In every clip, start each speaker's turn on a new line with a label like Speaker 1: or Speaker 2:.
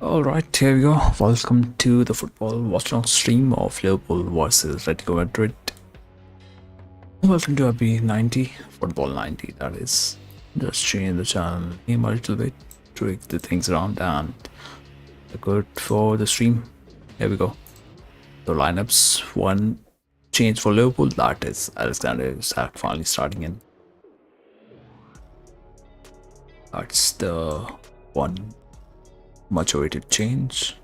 Speaker 1: Alright, here we go. Welcome to the football watchalong stream of Liverpool versus Atletico Madrid. Welcome to AB 90, Football 90, that is. Just change the channel name a little bit, tweak the things around, and good for the stream. Here we go. The lineups, one change for Liverpool, that is Alexander Isak finally starting in. That's the one much awaited change.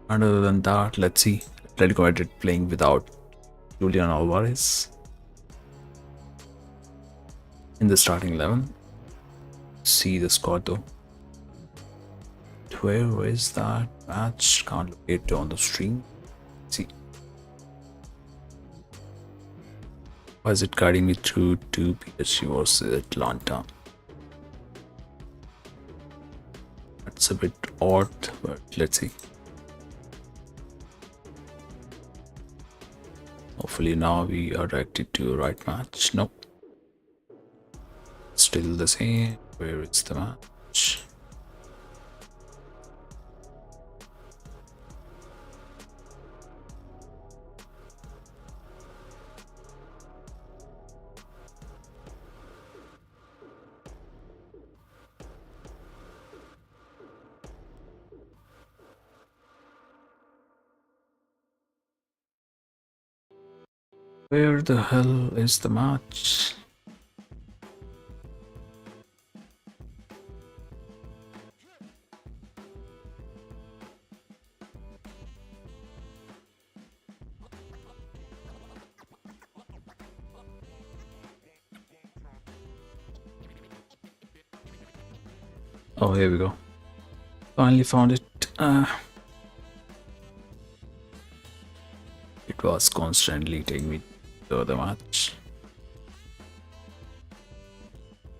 Speaker 1: And other than that, let's see. Atletico Madrid playing without Julian Alvarez in the starting 11. See the squad though. Where is that match? Can't locate it on the stream. Let's see. Why is it guiding me through to PSG versus Atlanta? That's a bit odd, but let's see. Hopefully now we are directed to the right match. Nope. Still the same. Where is the match? Where the hell is the match? Oh, here we go. Finally found it. It was constantly taking me to the match.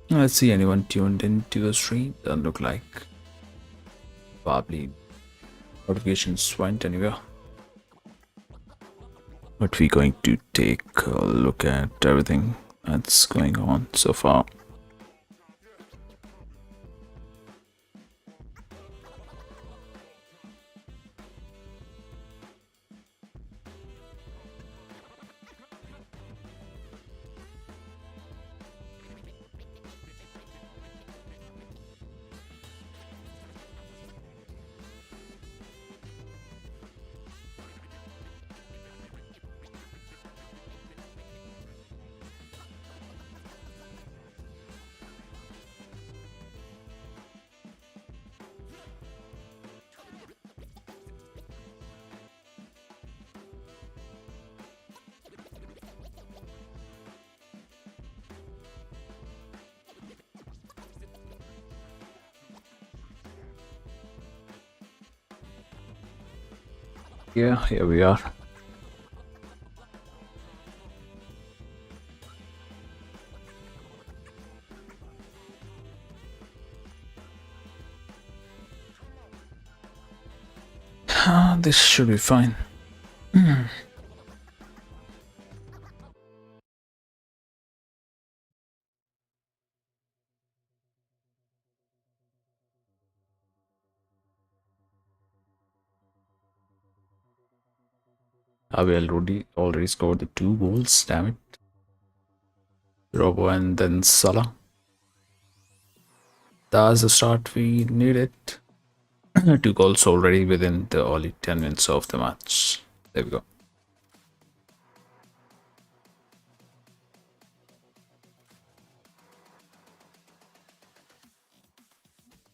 Speaker 1: Let's see, anyone tuned into the stream? Doesn't look like. Probably notifications went anywhere. But we're going to take a look at everything that's going on so far. Yeah, here we are. This should be fine. We already scored the 2 goals, damn it. Robo and then Salah. That's the start we needed. 2 goals already within the early 10 minutes of the match. There we go.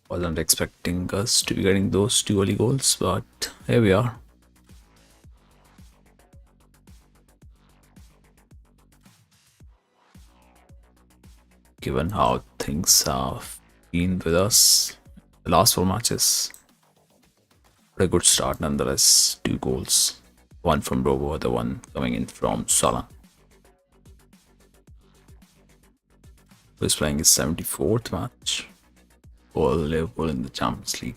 Speaker 1: Wasn't expecting us to be getting those 2 early goals, but here we are. Given how things have been with us the last 4 matches, a good start nonetheless. 2 goals, one from Robo, the one coming in from Salah, who is playing his 74th match for Liverpool in the Champions League.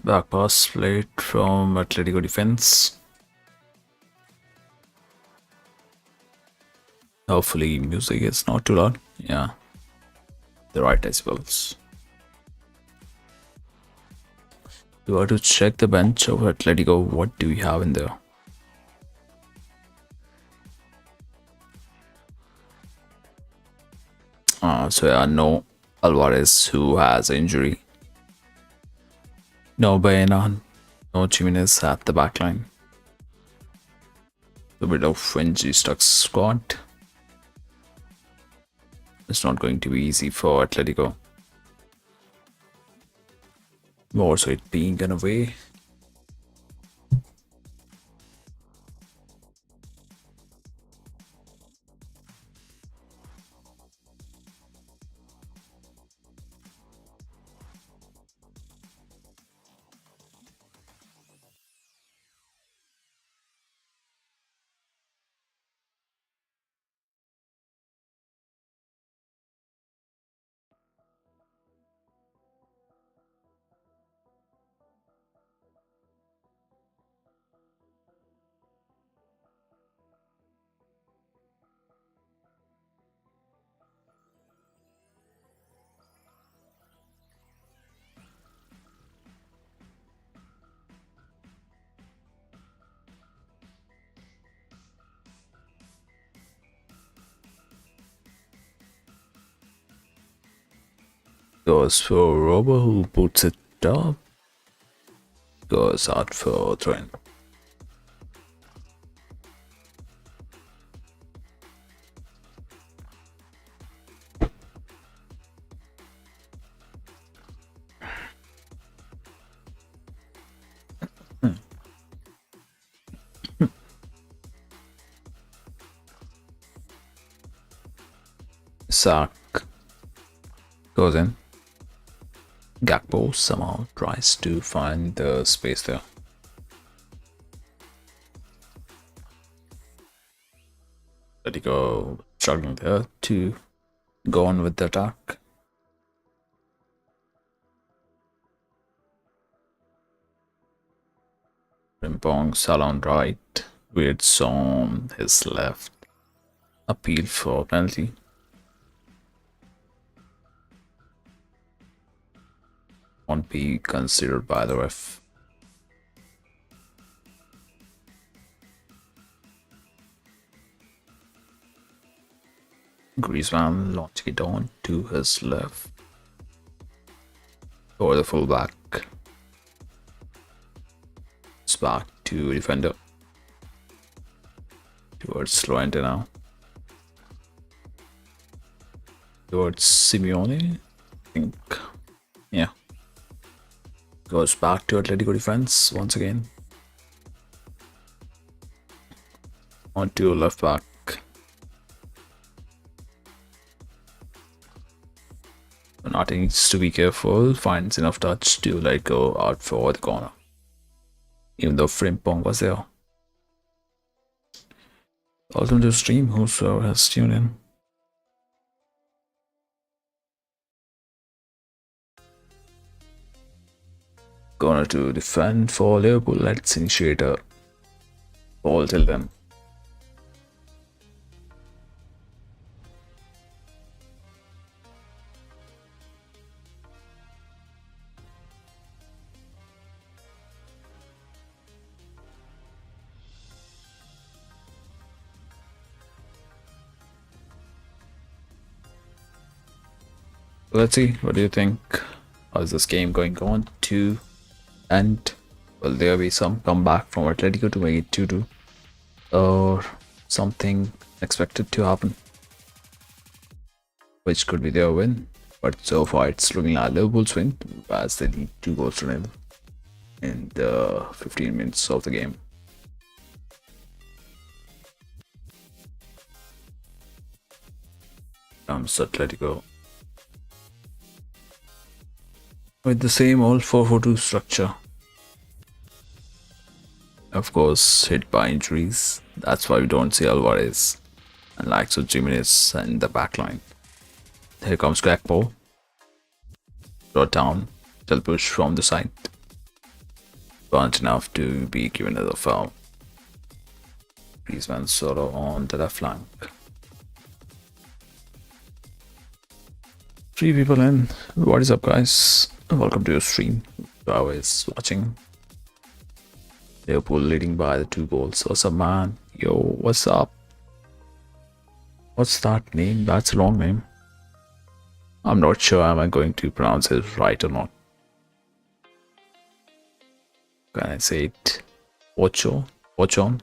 Speaker 1: Back pass played from Atletico defense. Hopefully music is not too loud. Yeah, the right decibels. You want to check the bench of Atletico. What do we have in there? So yeah, no Alvarez who has injury. No Baena, no Jimenez at the backline. A bit of Wenji stuck squad. It's not going to be easy for Atletico. More so it being an away. Goes for Robo who puts it up. Goes out for Trent. Sack goes in. Gakpo somehow tries to find the space there. Atletico struggling there to go on with the attack. Frimpong Salah on right. Weirds on his left. Appeal for penalty. Won't be considered by the ref. Griezmann launching it on to his left. Or the fullback. It's back to defender. Towards Llorente now. Towards Simeone. I think. Yeah. Goes back to Atletico defense once again. On to left back. Donati needs to be careful. Finds enough touch to let go out for the corner. Even though Frimpong was there. Welcome to the stream, whosoever has tuned in. Corner to defend for Liverpool. Let's initiate a ball till then. Let's see, what do you think? How is this game going on to end? Will there be some comeback from Atletico to make it 2-2? Or something expected to happen? Which could be their win. But so far it's looking like Liverpool's win as they lead 2-0 in the 15 minutes of the game. Comes Atletico. With the same old 4-4-2 structure. Of course, hit by injuries. That's why we don't see Alvarez and likes of Jimenez in the backline. Here comes Gakpo. Brought down. Still push from the side. aren't enough to be given as a foul. Griezmann solo on the left flank. 3 people in. What is up, guys? Welcome to your stream. I was watching Liverpool leading by the 2 goals. What's up, man? Yo, what's up? What's that name? That's a long name. I'm not sure am I going to pronounce it right or not. Can I say it? Watchalong?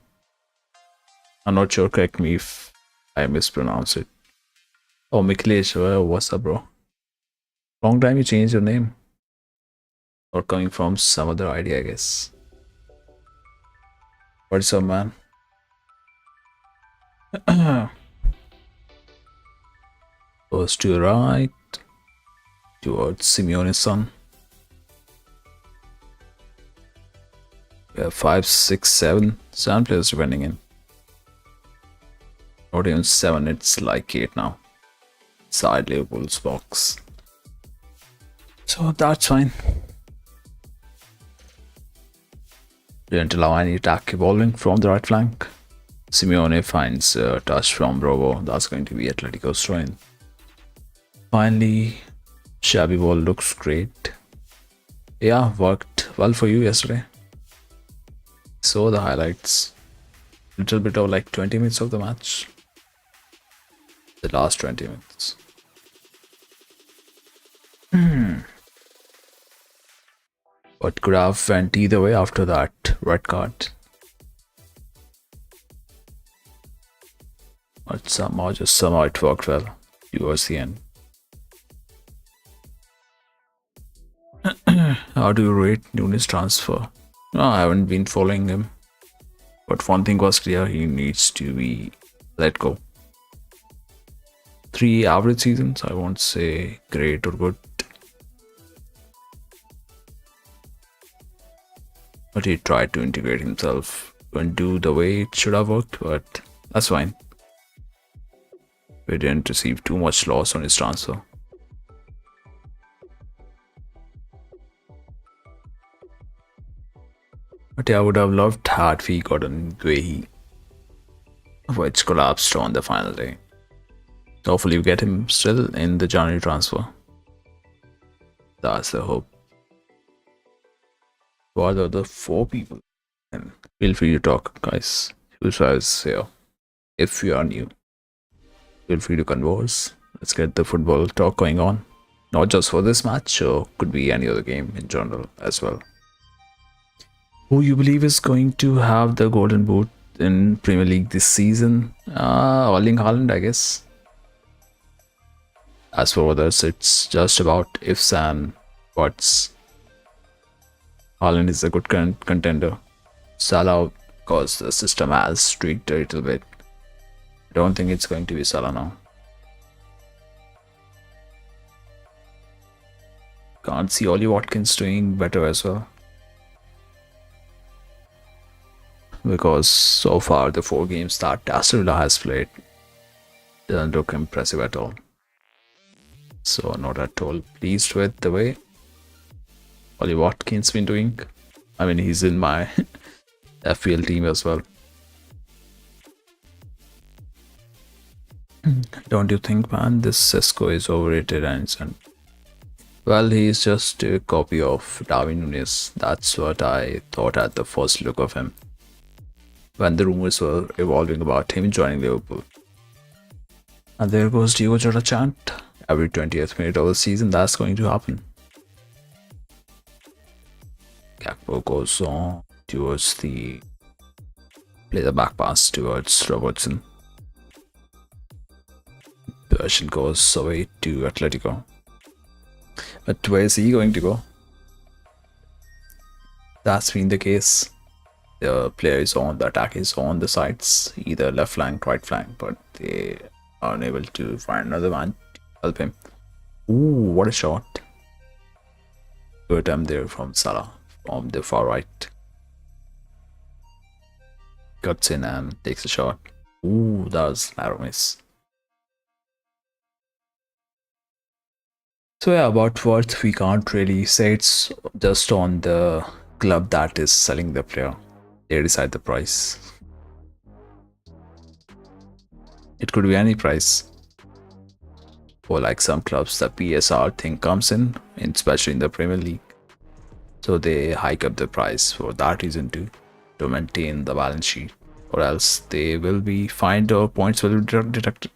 Speaker 1: I'm not sure. Correct me if I mispronounce it. Oh, Miklesh, what's up, bro? Long time you changed your name. Or coming from some other idea, I guess. What's up, man? Goes to the right. Towards Simeone's son. We have 5, 6, 7 players defending in. Not even 7, it's like 8 now. Side Liverpool's box. So that's fine. Didn't allow any attack evolving from the right flank. Simeone finds a touch from Bravo. That's going to be Atletico's throw-in. Finally, Shabby ball looks great. Yeah, worked well for you yesterday. So the highlights. Little bit of like 20 minutes of the match. The last 20 minutes. But could have went either way after that red card. But somehow it worked well towards the end. How do you rate Nunes' transfer? No, I haven't been following him. But one thing was clear, he needs to be let go. 3 average seasons, I won't say great or good. But he tried to integrate himself and do the way it should have worked, but that's fine. We didn't receive too much loss on his transfer. But yeah, I would have loved had we gotten the way he, which collapsed on the final day. Hopefully we get him still in the January transfer. That's the hope. What are the 4 people? And feel free to talk, guys. Who's here? If you are new, feel free to converse. Let's get the football talk going on. Not just for this match, or could be any other game in general as well. Who you believe is going to have the golden boot in Premier League this season? Erling Haaland, I guess. As for others, it's just about ifs and buts. Haaland is a good contender. Salah, because the system has tweaked a little bit. I don't think it's going to be Salah now. Can't see Ollie Watkins doing better as well. Because so far the 4 games that Aston Villa has played doesn't look impressive at all. So not at all pleased with the way Ollie Watkins been doing. I mean, he's in my FPL team as well. Don't you think, man, this Sesko is overrated? And well, he's just a copy of Darwin Núñez. That's what I thought at the first look of him, when the rumors were evolving about him joining Liverpool. And there goes Diego Jota chant. Every 20th minute of the season, that's going to happen. Gakpo goes on towards the back pass towards Robertson. Persian goes away to Atletico. But where is he going to go? That's been the case. The player is on, the attack is on the sides, either left flank, right flank, but they are unable to find another man to help him. Ooh, what a shot. Good attempt there from Salah from the far right. Cuts in and takes a shot. Ooh, that was narrow miss. So yeah, about Worth, we can't really say it's just on the club that is selling the player. They decide the price. It could be any price. Or like some clubs, the PSR thing comes in, especially in the Premier League. So they hike up the price for that reason too, to maintain the balance sheet, or else they will be fined or points will be deducted.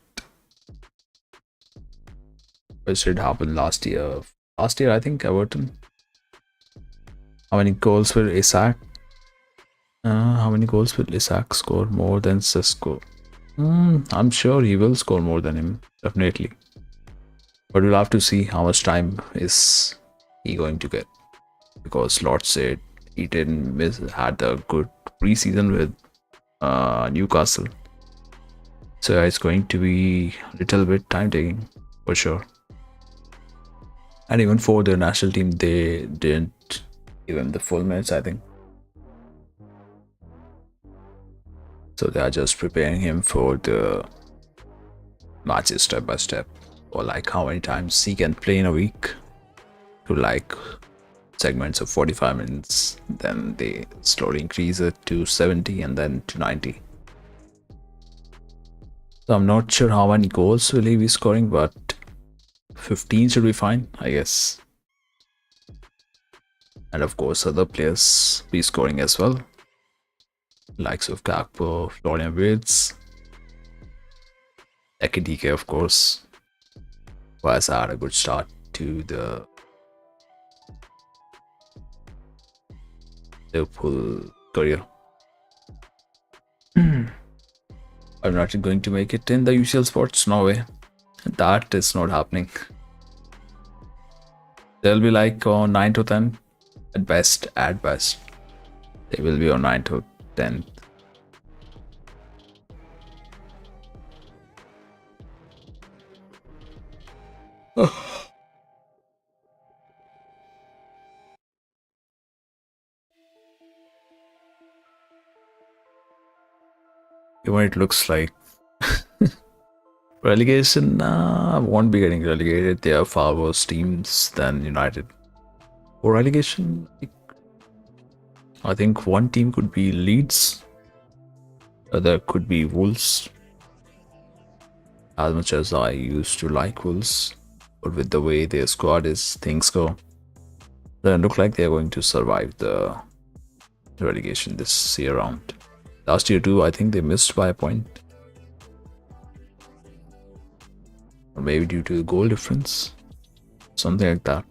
Speaker 1: Which did happen last year. Last year, I think Everton. How many goals will Isak? How many goals will Isak score more than Cisco? I'm sure he will score more than him, definitely. But we'll have to see how much time is he going to get. Because Lord said he didn't had a good preseason with Newcastle. So it's going to be a little bit time taking for sure. And even for the national team, they didn't give him the full minutes, I think. So they are just preparing him for the matches step by step, or like how many times he can play in a week, to like segments of 45 minutes. Then they slowly increase it to 70 and then to 90. So I'm not sure how many goals will he be scoring, but 15 should be fine, I guess. And of course, other players be scoring as well, likes of Gakpo, Florian Wirtz, Ekidike, of course, who has had a good start to the Liverpool career. I'm not going to make it in the UCL spots, no way. That is not happening. They'll be like on 9 to 10 at best. At best, they will be on 9 to 10. Even it looks like relegation won't be getting relegated. They are far worse teams than United. For relegation, I think one team could be Leeds, other could be Wolves. As much as I used to like Wolves, but with the way their squad is, things go, they look like they're going to survive the relegation this year round. Last year too, I think they missed by a point. Or maybe due to the goal difference. Something like that.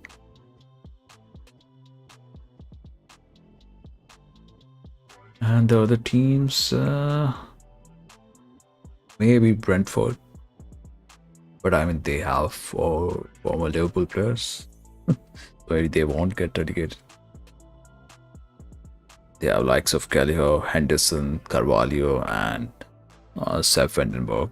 Speaker 1: And the other teams, maybe Brentford. But I mean, they have former Liverpool players. Where they won't get relegated. They have likes of Kelleher, Henderson, Carvalho, and Sepp Vandenberg.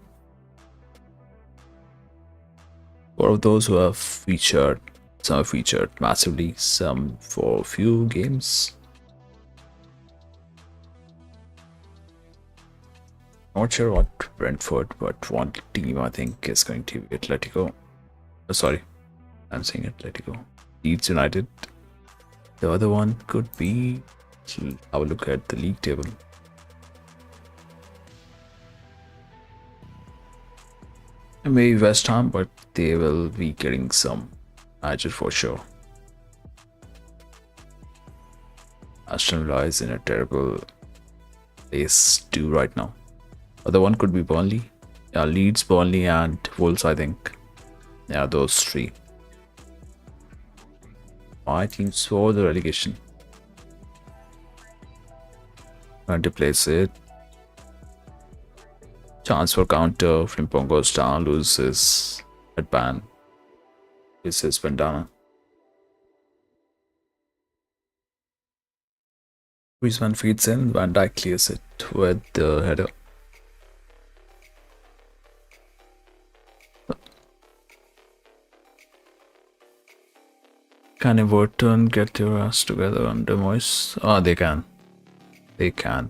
Speaker 1: One of those who have featured, some have featured massively, some for a few games. Not sure what Brentford, but one team I think is going to be Atletico. Sorry, I'm saying Atletico. Leeds United. The other one could be, have a look at the league table. Maybe West Ham, but they will be getting some matches for sure. Aston Villa is in a terrible place too right now. Other one could be Burnley. Yeah, Leeds, Burnley, and Wolves, I think. Yeah, those three. My teams for the relegation. Trying to place it. Chance for counter. Frimpong goes down, loses headband. This is bandana. Griezmann feeds in. Van Dijk clears it with the header. Can Everton get their ass together under Moyes? Oh, they can. They can.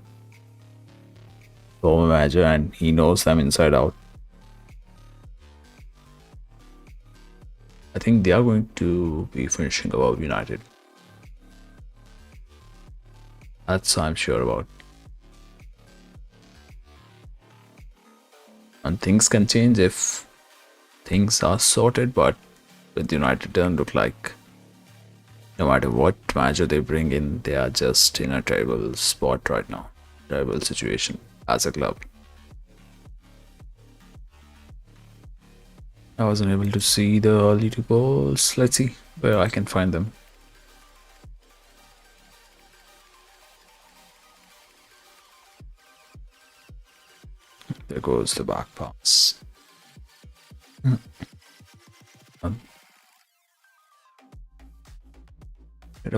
Speaker 1: Former manager, and he knows them inside out. I think they are going to be finishing above United. That's I'm sure about. And things can change if things are sorted, but with United doesn't look like no matter what manager they bring in, they are just in a terrible spot right now. Terrible situation as a club. I wasn't able to see the early two goals. Let's see where I can find them. There goes the back pass.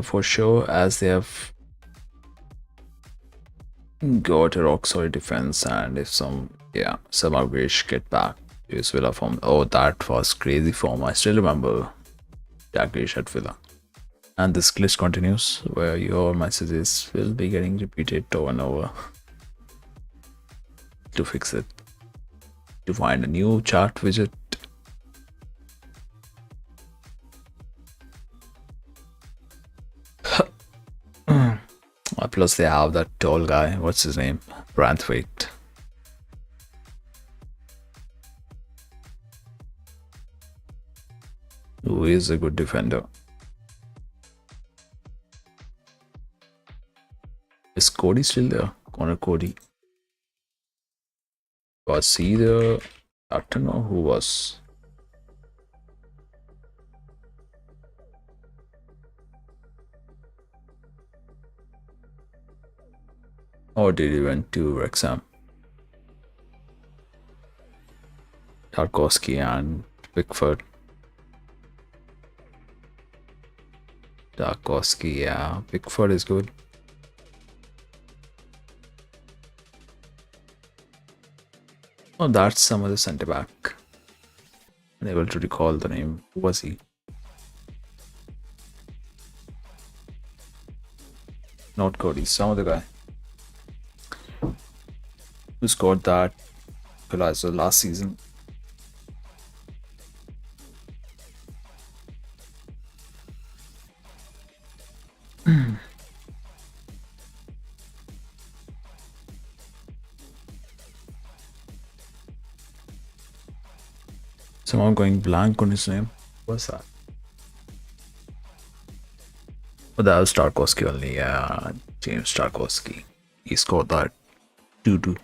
Speaker 1: For sure, as they have got a rock solid defense, and if some upgrades get back to his Villa form. Oh, that was crazy form. I still remember that glitch at Villa. And this glitch continues where your messages will be getting repeated over and over. To fix it, to find a new chat widget. Plus they have that tall guy, what's his name, Branthwaite. Who is a good defender. Is Cody still there? Connor Cody. Was he the captain or who was? Or did he went to Wrexham? Tarkowski and Pickford. Tarkowski, yeah. Pickford is good. Oh, that's some other centre back. Unable to recall the name. Who was he? Not Cody, some other guy. Who scored that equalizer last season? So I'm going blank on his name. What's that? Oh, that was Tarkowski only. Yeah, James Tarkowski. He scored that 2-2.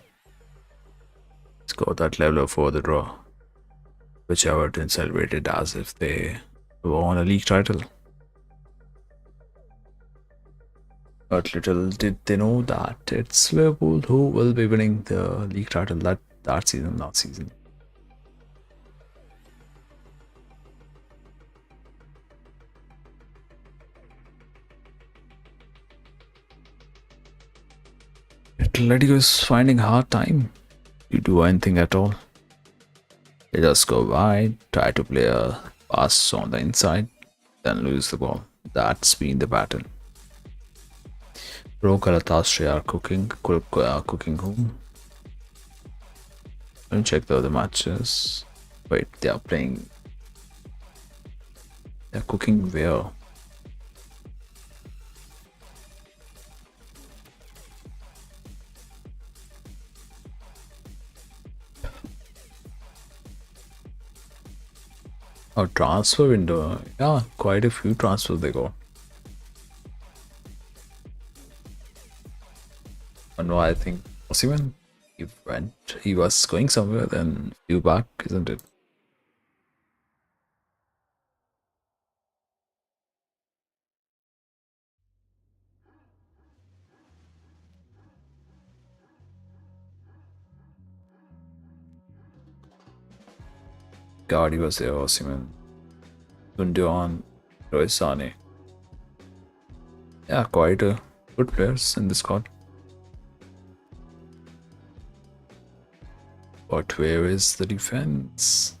Speaker 1: Scored that leveler for the draw, which Everton celebrated as if they won a league title. But little did they know that it's Liverpool who will be winning the league title that season, last season. Atletico is finding a hard time to do anything at all. They just go wide, try to play a pass on the inside, then lose the ball. That's been the pattern. Pro Galatasaray are cooking home. Let me check the other matches. Wait, they are playing. They're cooking where? Oh, transfer window. Yeah, quite a few transfers they got. And no, I think Osimhen, he was going somewhere, then you back, isn't it? God, he was there, Osimhen. Gundogan, Roy Sane. Yeah, quite a good players in the squad. But where is the defense?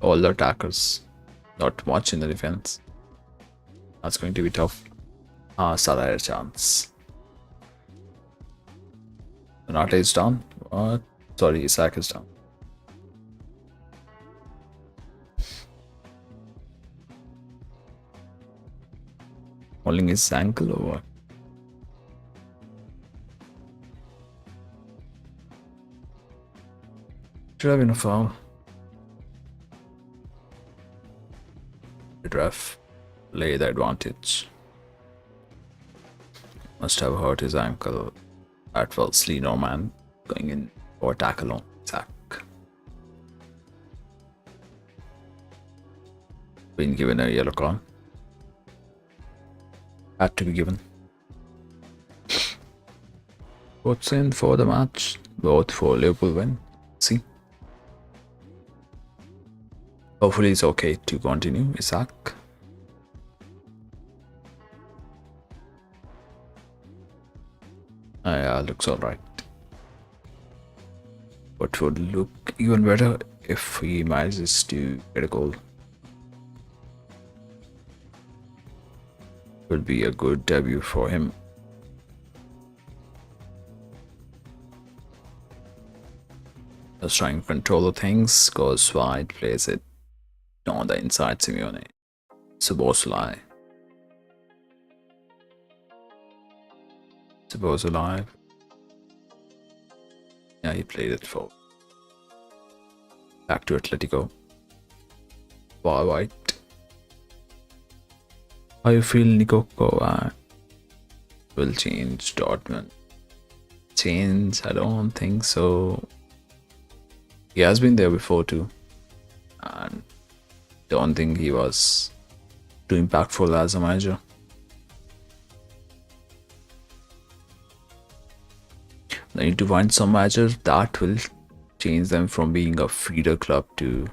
Speaker 1: All the attackers. Not much in the defense. That's going to be tough. Salah had a chance. Sonata is down. What? Sorry, Isak is down. Holding his ankle or what? Should have been a foul. The ref lay the advantage. Must have hurt his ankle. That falsely Norman going in for a tackle on sack. Been given a yellow card. Had to be given. Both in for the match. Both for Liverpool win. See. Hopefully it's okay to continue. Isaac. Yeah, looks alright. But would look even better if he manages to get a goal. Will be a good debut for him. Just trying to control the things, goes wide, plays it on the inside. Simeone. Szoboszlai. Szoboszlai. Yeah, he played it for. Back to Atletico. Far white. How you feel Nico Kovac will change Dortmund? Change? I don't think so. He has been there before too, and don't think he was too impactful as a manager. They need to find some manager that will change them from being a feeder club to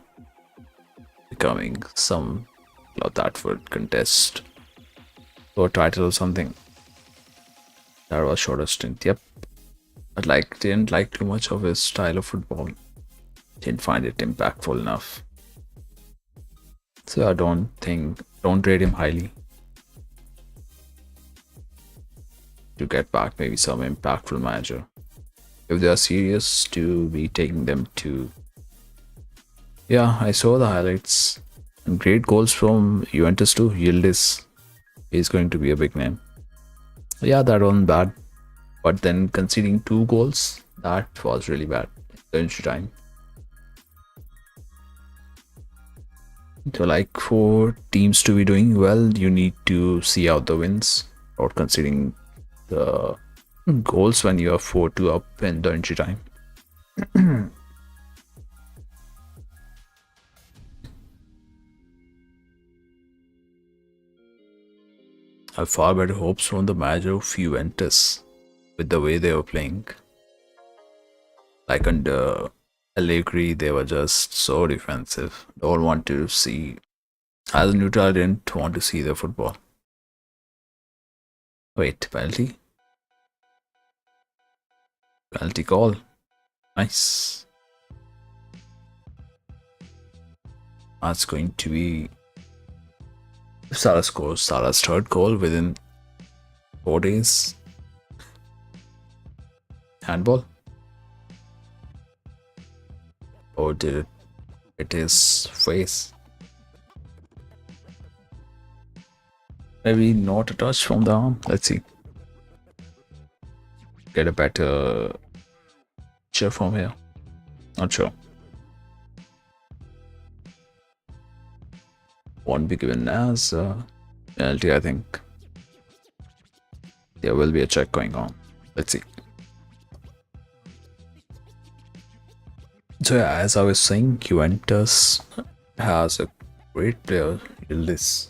Speaker 1: becoming some club that would contest for a title or something. That was shorter stint, yep. But didn't like too much of his style of football. Didn't find it impactful enough. So I don't rate him highly. To get back maybe some impactful manager. If they are serious to be taking them to. Yeah, I saw the highlights. And great goals from Juventus too. Yildiz is going to be a big name. Yeah, that wasn't bad. But then conceding 2 goals, that was really bad. Injury time. So like for teams to be doing well, you need to see out the wins or conceding the goals when you are 4-2 up in the injury time. I have far better hopes from the manager of Juventus with the way they were playing. Like under Allegri, they were just so defensive. Don't want to see. As a neutral, I didn't want to see the football. Wait, penalty? Penalty call. Nice. That's going to be. If Salah scores Salah's 3rd goal within 4 days. Handball? Or did it hit his face? Maybe not a touch from the arm. Let's see. Get a better picture from here. Not sure. Won't be given as penalty, I think. There will be a check going on. Let's see. So yeah, as I was saying, Juventus has a great player, Yildiz.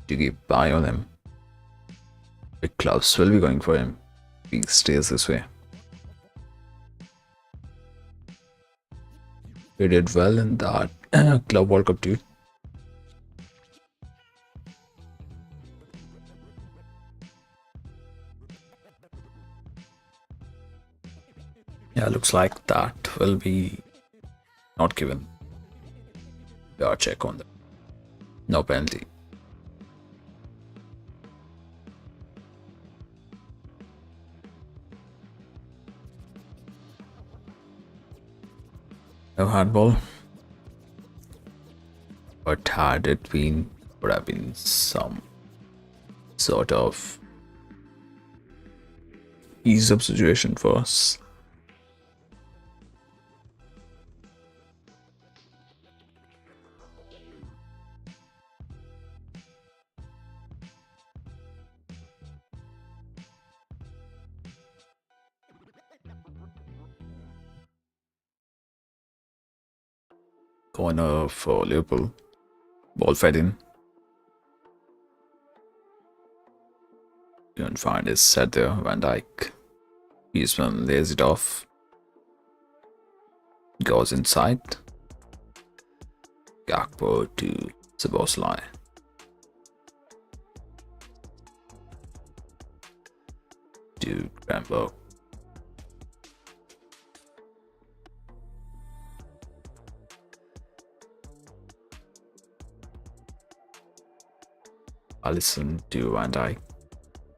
Speaker 1: To keep eye on him. Big clubs will be going for him if he stays this way. He did well in that Club World Cup too. Yeah, looks like that will be not given. Yeah, check on that. No penalty. No handball. But had it been, would have been some sort of ease up situation for us. Corner for Liverpool. Ball fed in. You can find his set there, Van Dijk. Griezmann lays it off. Goes inside. Gakpo to Szoboszlai. To Granberg. Alisson to Van Dijk.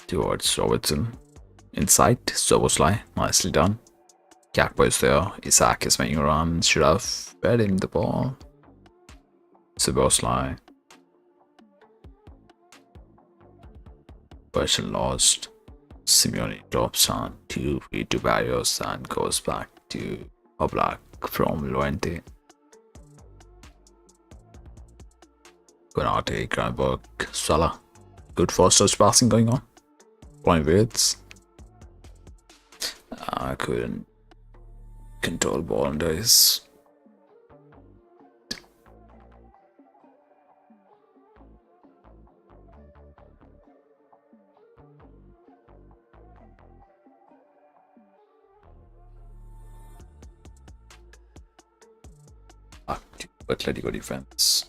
Speaker 1: Towards Robertson. Inside, Szoboszlai. Nicely done. Gakpo is there. Isaac is making a run. Should have fed him the ball. Szoboszlai. Version lost. Simeone drops on 2v2 barriers and goes back to Oblak from Llorente. Konate, Granberg, Salah. Good first touch passing going on. Point widths. I couldn't control ball under his. Back to Atletico defense.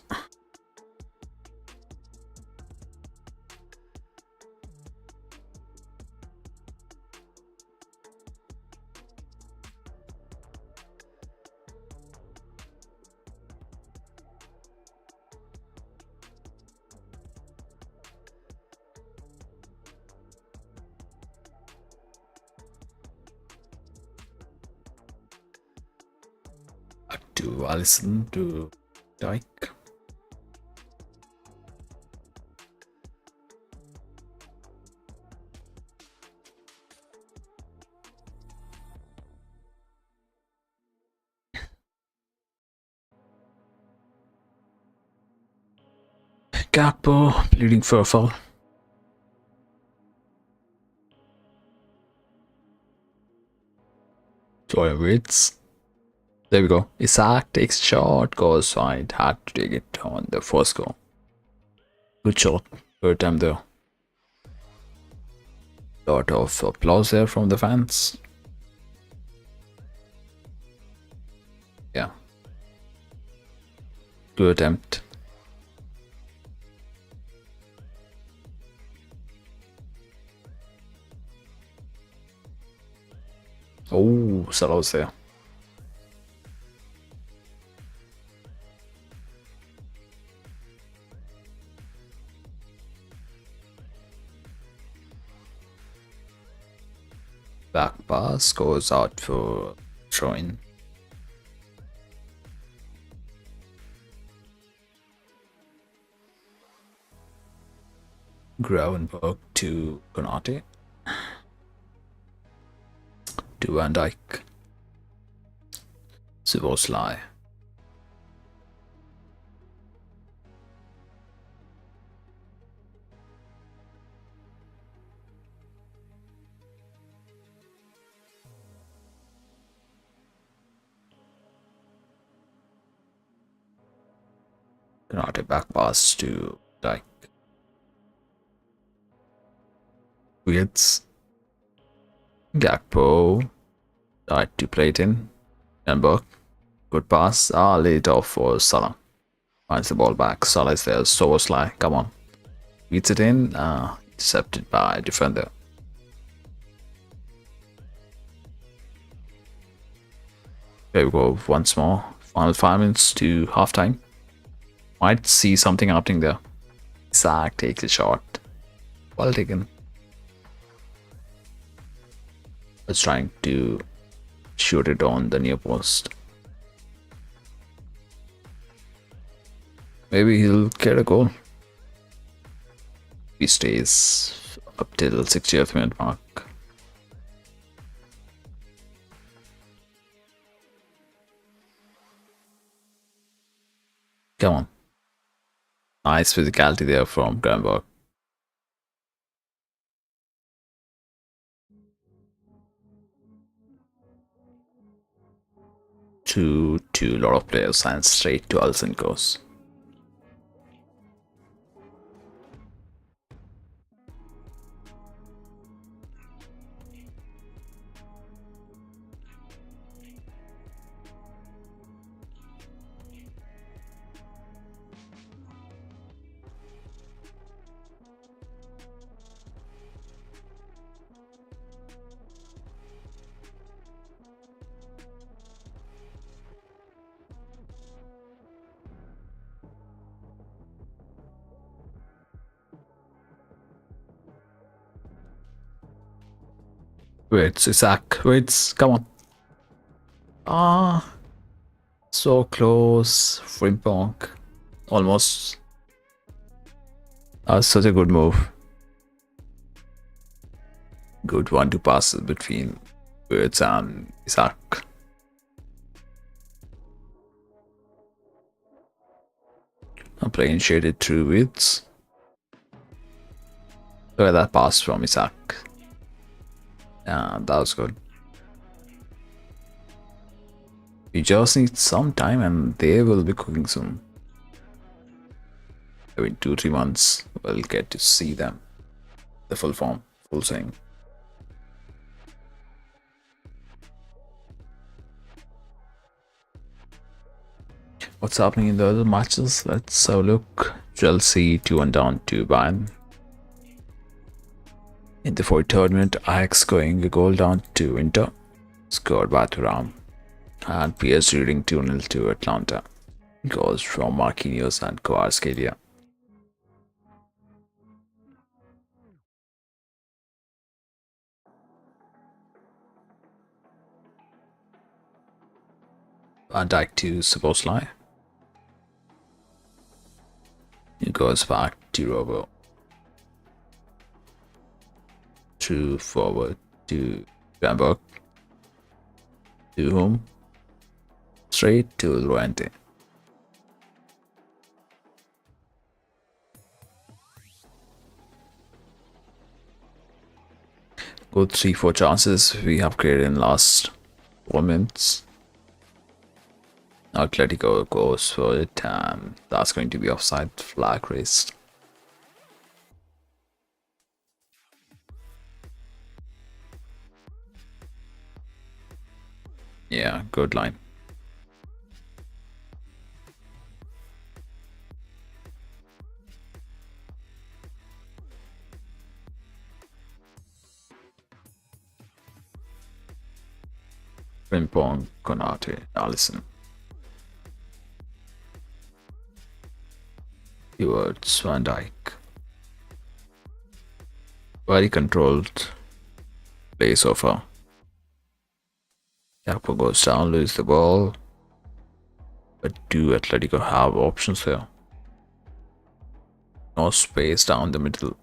Speaker 1: To Alisson to Dijk. Gakpo bleeding for a foul. Joy Wits. There we go. Isaac takes shot, goes wide. Had to take it on the first goal. Good shot. Good time there. Lot of applause there from the fans. Yeah. Good attempt. Oh, Salah was there. Back pass goes out for throw-in. Gravenberg to Konate. To Van Dijk. Szoboszlai. Konate back pass to Dijk. Widths. Gakpo. Dijk to play it in. Granberg. Good pass. Laid off for Salah. Finds the ball back. Salah is there. Szoboszlai. Come on. Beats it in. Intercepted by defender. There we go. Once more. Final 5 minutes to halftime. Might see something happening there. Isaac takes a shot. Well taken. Was trying to shoot it on the near post. Maybe he'll get a goal. He stays up till 60th minute mark. Come on. Nice physicality there from Granberg. To a lot of players and straight to Alcinkos. Wait, Isaac. Wait, come on. Ah, so close. Frimpong. Almost. Such a good move. Good one to pass between Wirtz and Isaac. I'm playing shaded through Wirtz. Look at that pass from Isaac. Yeah, that was good. We just need some time and they will be cooking soon. Maybe 2-3 months we'll get to see them. The full form, full swing. What's happening in the other matches? Let's have a look. Chelsea 2-1 down to Bayern. In the 43rd minute, Ajax going a goal down to Inter. Scored by Thuram. And PSG leading 2-0 to Atlanta. Goals from Marquinhos and Kvaratskhelia. Van Dijk to Szoboszlai. It goes back to Robo. Through forward to Bamberg. To whom? Straight to Llorente. Good 3-4 chances we have created in last 4 minutes. Atletico goes for it and that's going to be offside, flag raised. Yeah, good line. Frimpong, Konate, Allison. Towards Van Dijk. Very controlled play so far. Gakpo goes down, loses the ball. But do Atletico have options here? No space down the middle.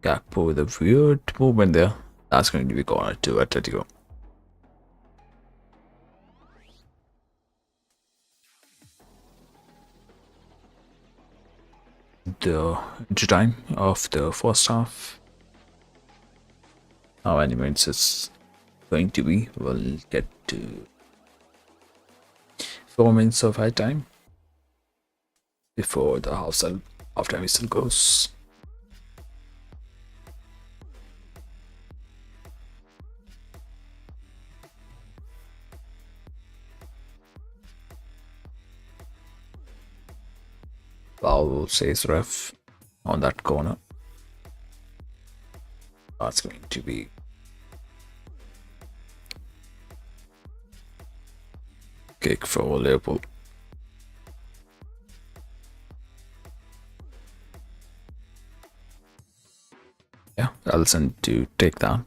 Speaker 1: Gakpo with a weird movement there. That's going to be corner to Atletico. The entry time of the first half. How many minutes it's going to be? We'll get to 4 minutes of high time before the halftime whistle goes. Foul, says ref on that corner. That's going to be kick for Liverpool. Yeah, Allison to take that.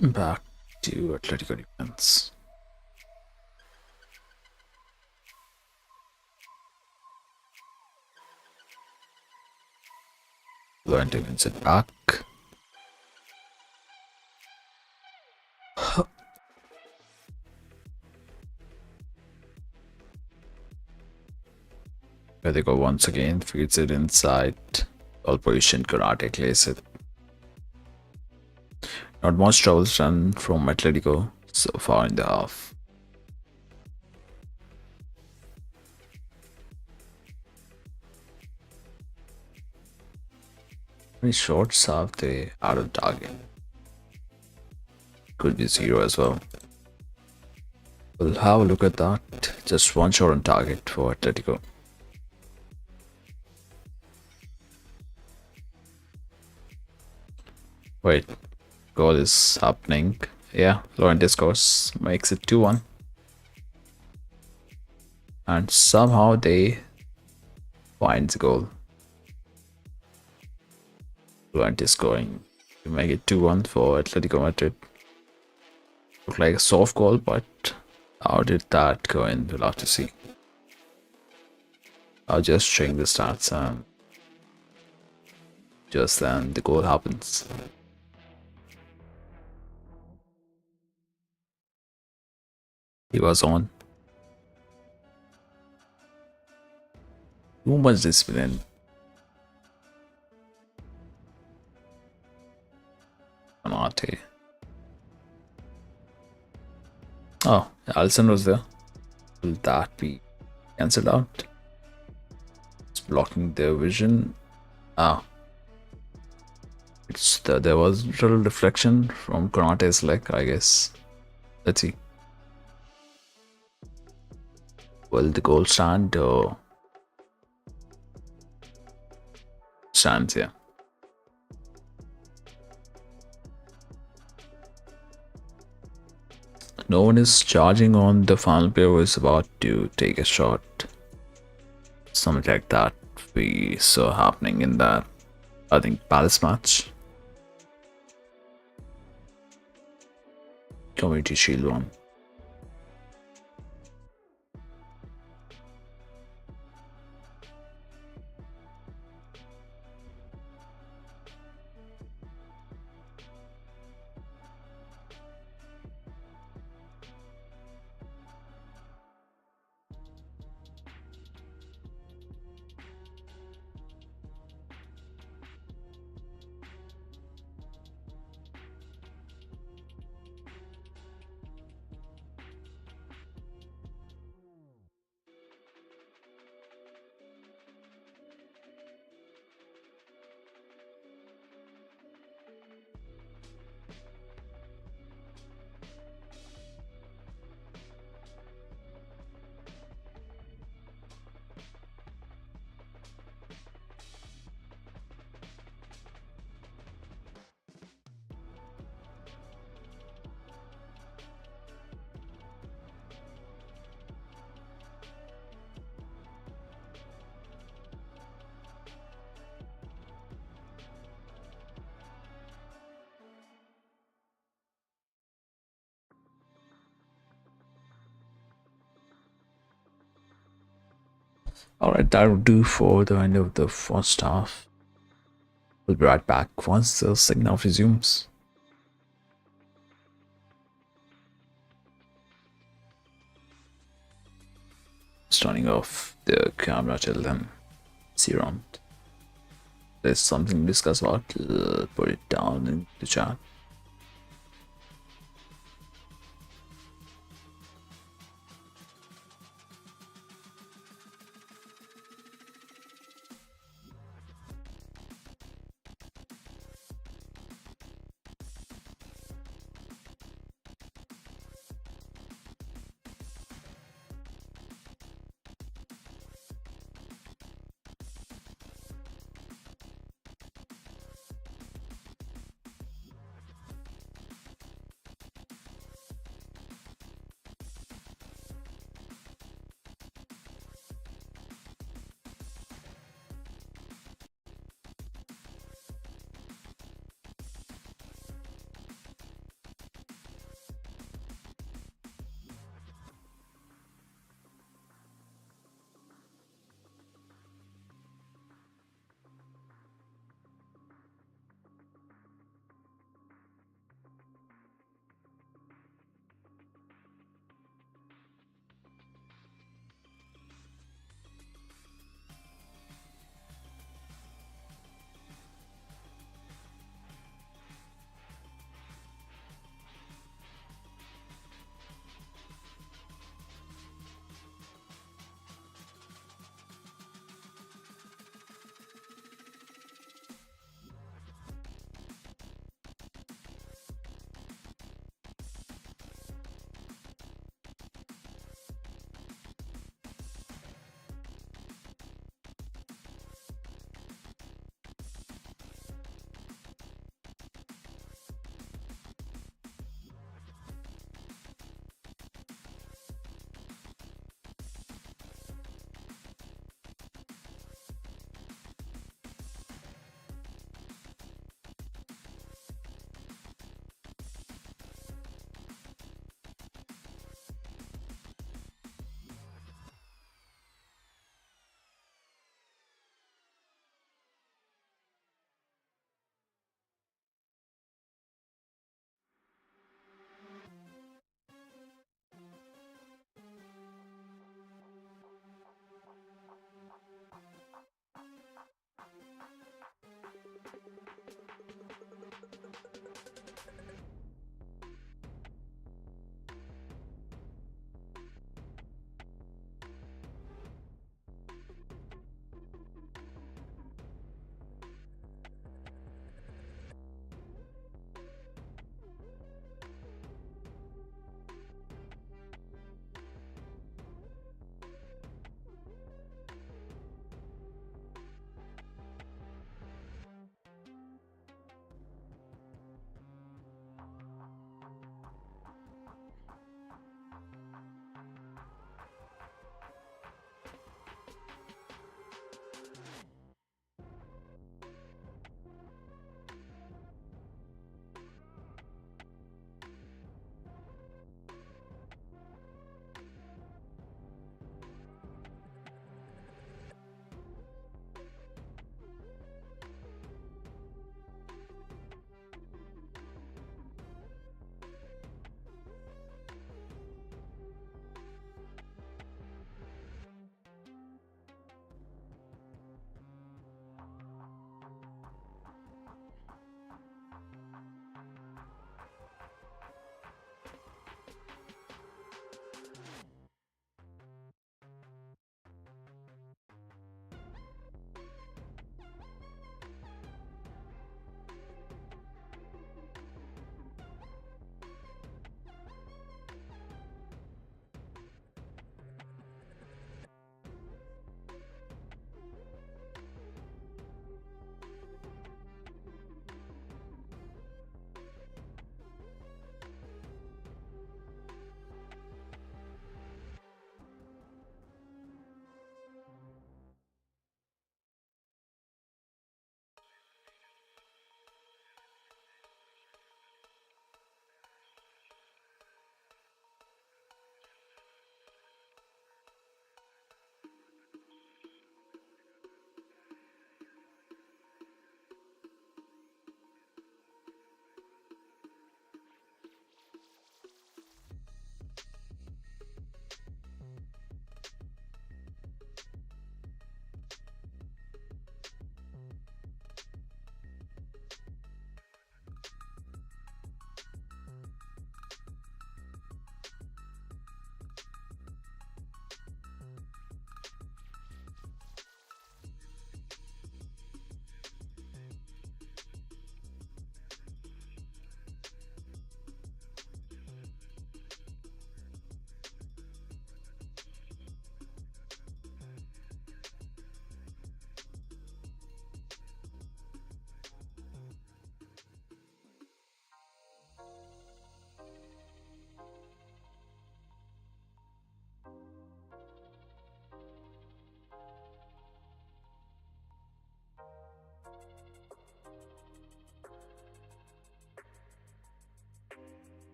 Speaker 1: Back to Atletico defense. Learn to wins it back. Where they go once again, feeds it inside. All position, Karate plays it. Not much troubles done from Atletico so far in the half. Many shots have they out of target? Could be zero as well. We'll have a look at that. Just one shot on target for Atletico. Wait, goal is happening. Yeah, Laurent scores, makes it 2-1. And somehow they find the goal. Laurent is scoring to make it 2-1 for Atletico Madrid. Looked like a soft goal, but how did that go in? We'll have to see. I'll just check the stats and just then the goal happens. He was on. Too much discipline. Amate. Oh, Alisson was there. Will that be cancelled out? It's blocking their vision. Ah. There was a little deflection from Konate's leg, I guess. Let's see. Will the goal stand or stands here? No one is charging on the final player who is about to take a shot. Something like that we saw happening in that, I think, Palace match. Community Shield one. Alright, that will do for the end of the first half. We'll be right back once the signal resumes. Just turning off the camera till then. See you around. There's something to discuss about, put it down in the chat.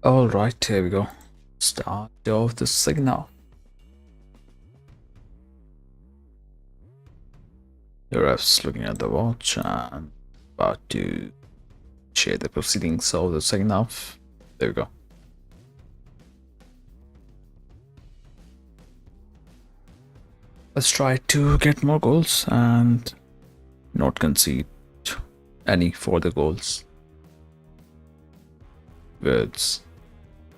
Speaker 1: Alright, here we go. Start of the second half. The ref's looking at the watch and about to share the proceedings of the second half. There we go. Let's try to get more goals and not concede any further goals. With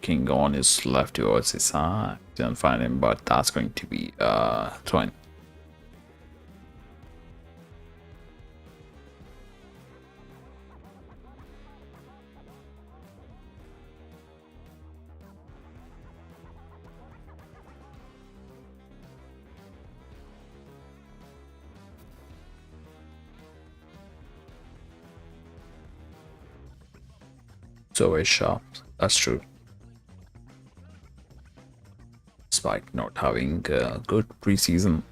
Speaker 1: King on his left towards his side, didn't find him, but that's going to be thrown. So very sharp, that's true. Despite not having a good preseason.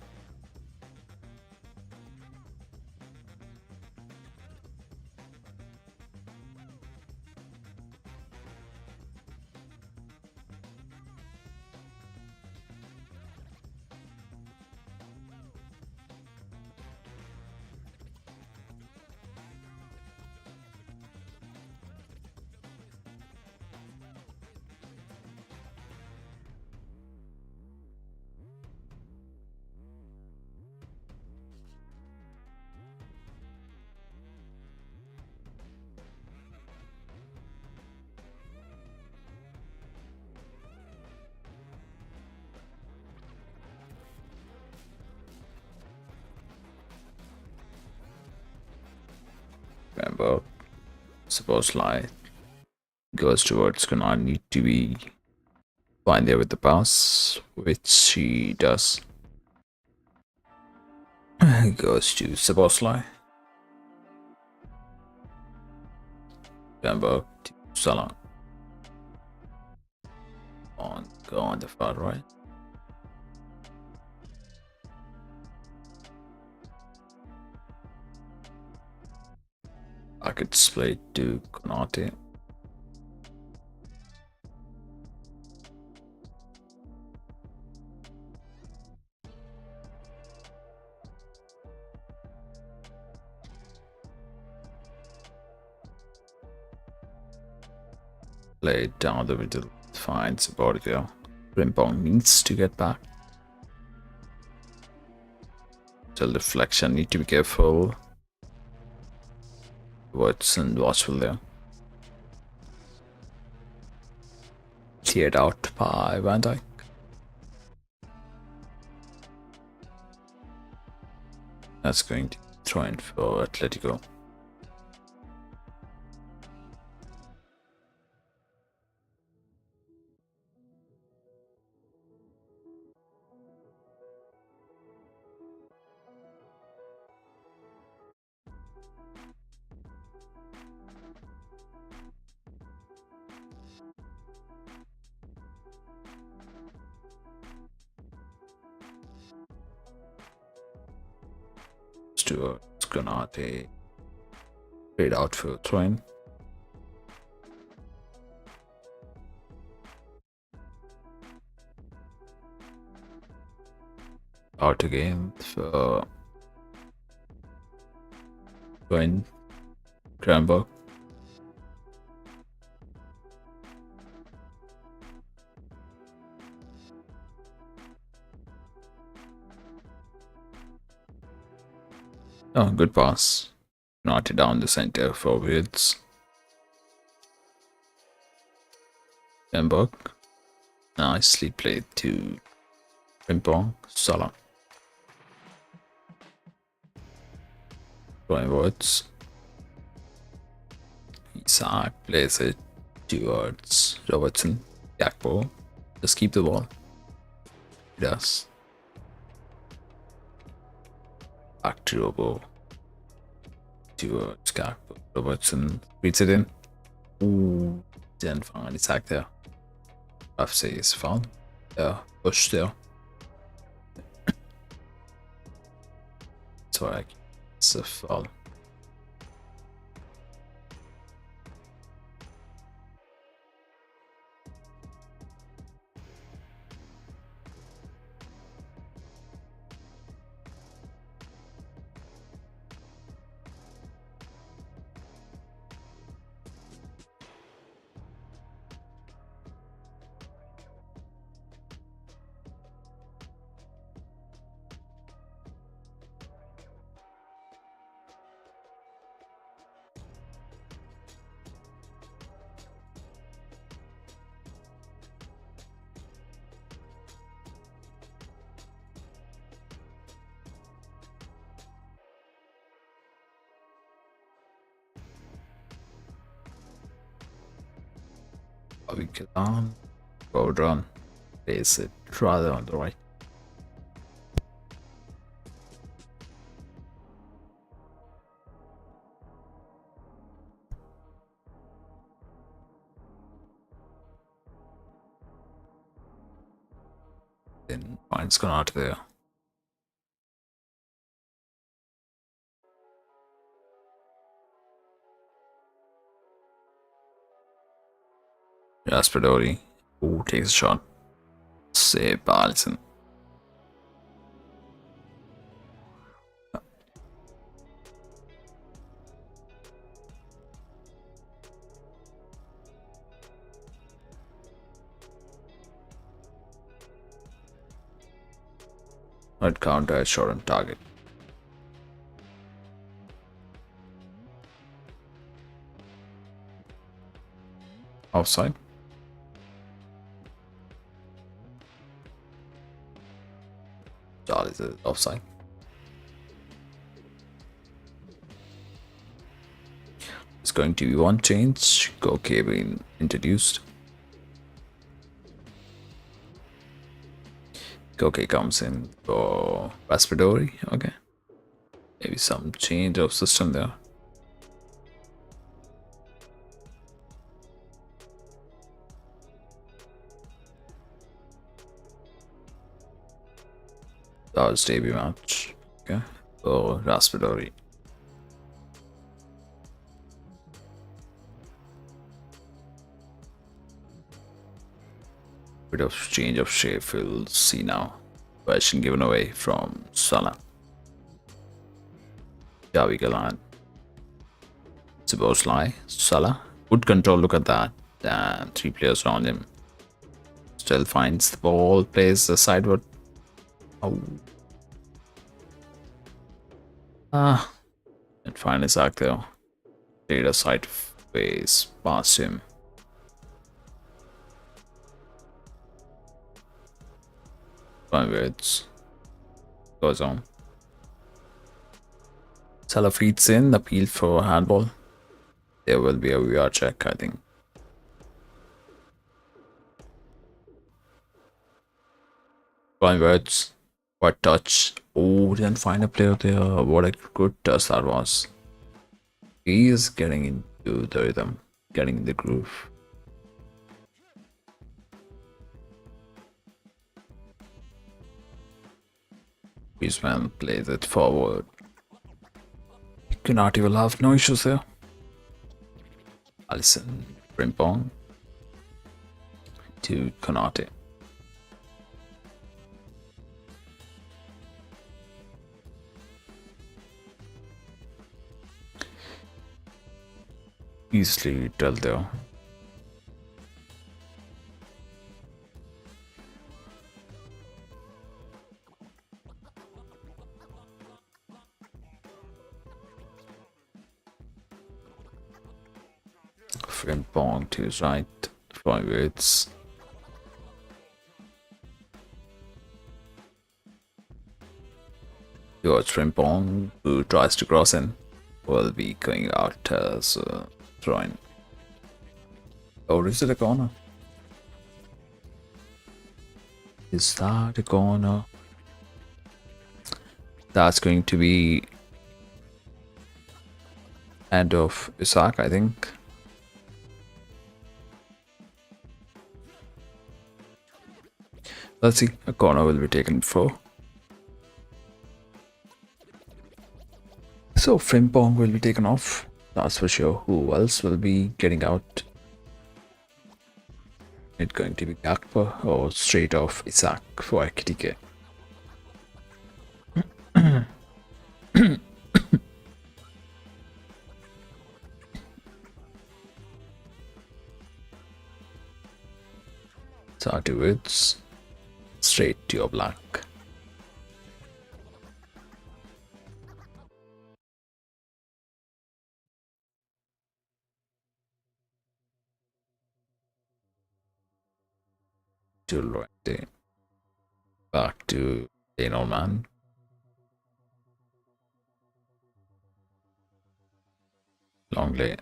Speaker 1: Remember, suppose line goes towards gonna need to be fine there with the pass, which she does. Goes to Sabosly. Remember to Watchalong. Go on the far right. I could display to Konate. Play it down the middle. Fine, support there. Rimpong needs to get back. Still deflection, need to be careful. Watson watchful there. Cleared out by Van Dijk. That's going to throw in for Atletico. Stuart Granate straight out for throwing. Out again for throwing. Kramberg. Oh, good pass. Not down the center forwards. Kramberg. Nicely played to Rimpong. Salah. Going words. Isaac plays it towards Robertson. Gakpo. Just keep the ball. He does. Back to Robo. Towards Gakpo. Robertson reads it in. Ooh. Didn't find Isaac there. Ref says foul. Yeah, push there. So it's a foul. We can go run, place it rather on the right. Then finds Konate there. Raspadori, who takes a shot. Save by Alisson. Right counter shot on target. Offside. Charlie's offside. It's going to be one change. Koke being introduced. Koke comes in for Raspadori. Okay. Maybe some change of system there. That was debut match. Okay. For Raspadori. Bit of change of shape we'll see now. Question given away from Salah. Javi Galan. Szoboszlai. Salah. Good control, look at that. Damn, 3 players around him. Still finds the ball, plays the sideward. Oh. And finally Isaac though. Played a sideways past him. Words goes on. Salah feeds in, appeal for handball. There will be a VR check, I think. Words. What touch? Oh, didn't find a player there. What a good touch that was. He is getting into the rhythm, getting in the groove. Griezmann plays it forward. Konate will have no issues there. Alisson, Frimpong to Konate. Easily dealt there. Frimpong to his right, forwards. Towards Frimpong, who tries to cross in, will be going out as a throw-in. Oh, is it a corner? Is that a corner? That's going to be end of Isaac, I think. Let's see, a corner will be taken for. So Frimpong will be taken off, that's for sure. Who else will be getting out? It's going to be Gakpo or straight off Isaac for Ekitike. So afterwards, straight to your black. To right, back to Daniel Man. Long lay.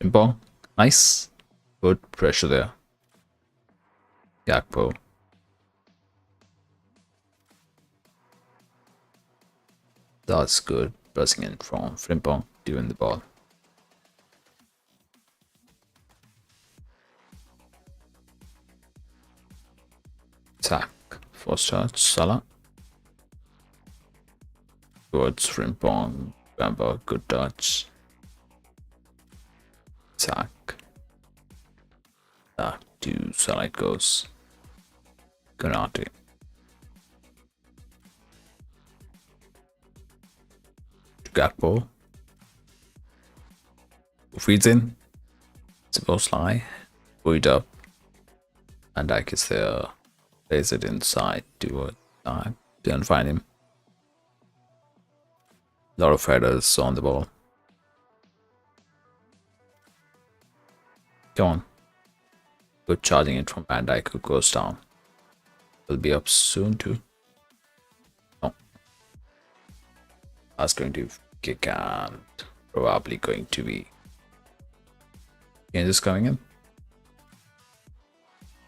Speaker 1: Frimpong, nice. Good pressure there. Gakpo. That's good. Pressing in from Frimpong to win the ball. Attack. First touch. Salah. Towards Frimpong. Bamba. Good touch. Attack. Back to Salah it goes. Konate. To Gakpo. Who feeds in? Suppose lie. Put it up. And Dyke is there. Plays it inside towards time. Didn't find him. A lot of headers on the ball. Come on. Good charging it from Van Dijk, who goes down. Will be up soon too. No. That's going to kick and probably going to be changes coming in.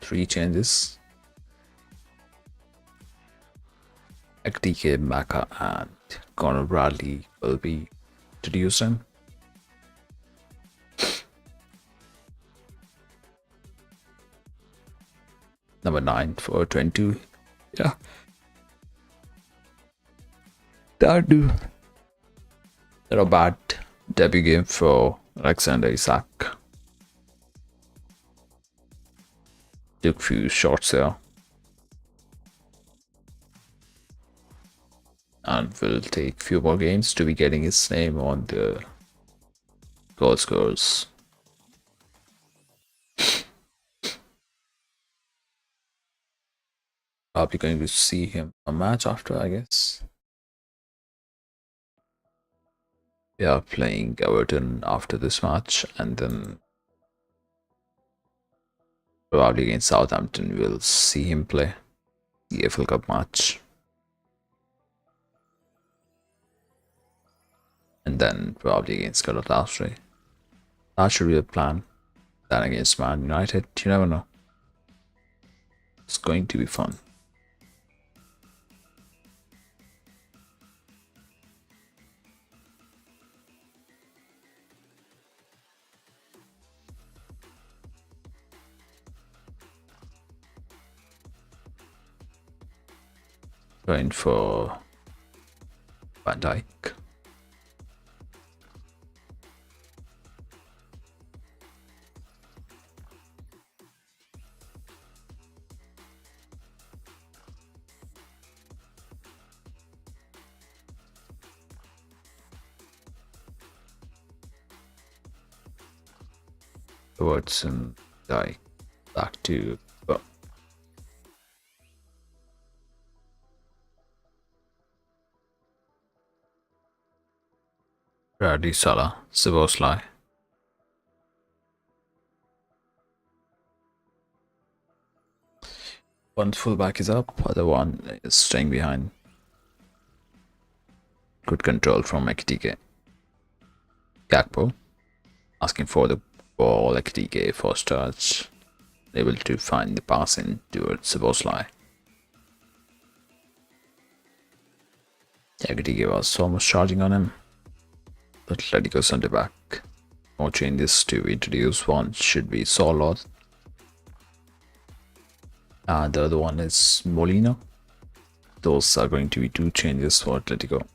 Speaker 1: 3 changes. DK, Maka and Conor Bradley will be introduced in. Number 9 for 22. Yeah. That do. Not a bad debut game for Alexander Isak. Took few shots there. And will take few more games to be getting his name on the goal scorers. I'll be going to see him a match after, I guess. We are playing Everton after this match, and then probably against Southampton we'll see him play the EFL Cup match. And then probably against Galatasaray. That should be a plan. Then against Man United, you never know. It's going to be fun. Going for Van Dijk. Watson, Dijk, back to Bradley, Salah, Szoboszlai. One fullback is up, other one is staying behind. Good control from Ekitike. Gakpo asking for the ball. Ekitike first touch, able to find the pass in towards Szoboszlai. Ekitike was almost charging on him. Atletico centre back. More changes to introduce. One should be Solot. And the other one is Molina. Those are going to be 2 changes for Atletico.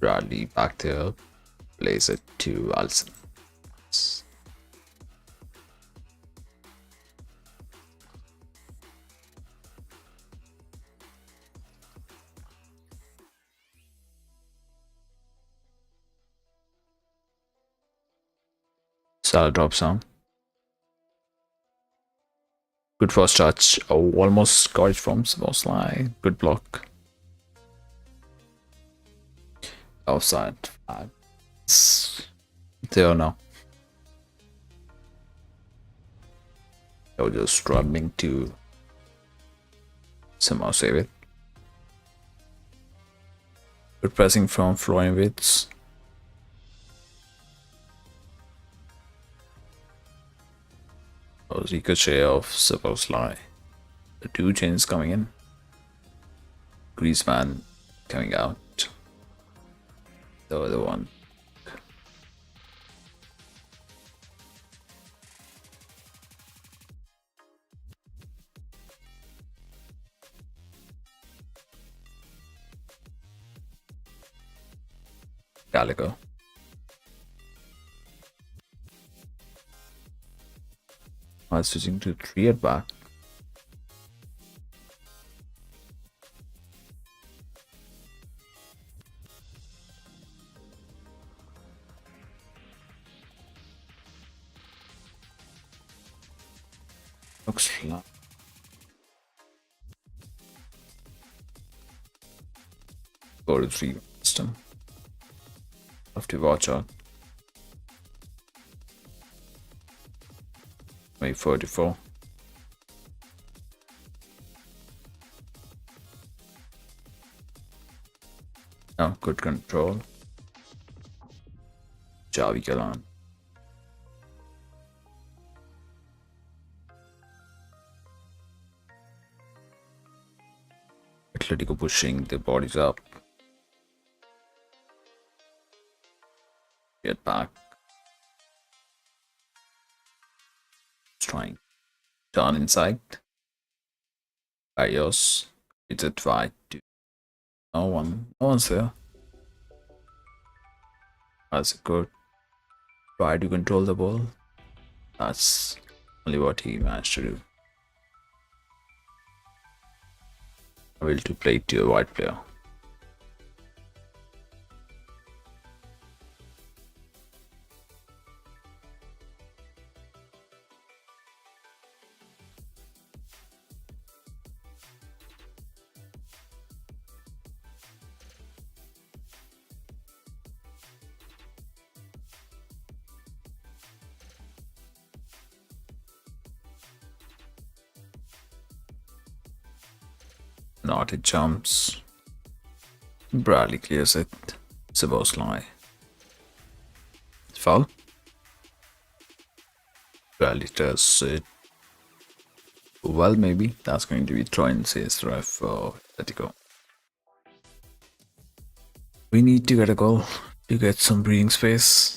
Speaker 1: Bradley back there. Plays it to Alisson. Salah drops on. Good first touch. Oh, almost got it from Szoboszlai. Good block. Offside. There now. They were just struggling to somehow save it. Good pressing from Florian Wirtz. Ricochet of Szoboszlai. The two chains coming in. Griezmann coming out. The other one. Gallagher. While switching to 3 at back. Looks like 4-3 system. Have to watch out. May 44. Now good control. Javi Galan. Atletico pushing the bodies up. Get back. Trying. Turn inside. Ayos. It's a try to. No one's there. That's a good try to control the ball. That's only what he managed to do. I will to play to a white player. Not it jumps. Bradley clears it. Szoboszlai. Foul. Bradley does it. Well, maybe that's going to be thrown, says ref for Atletico. We need to get a goal to get some breathing space.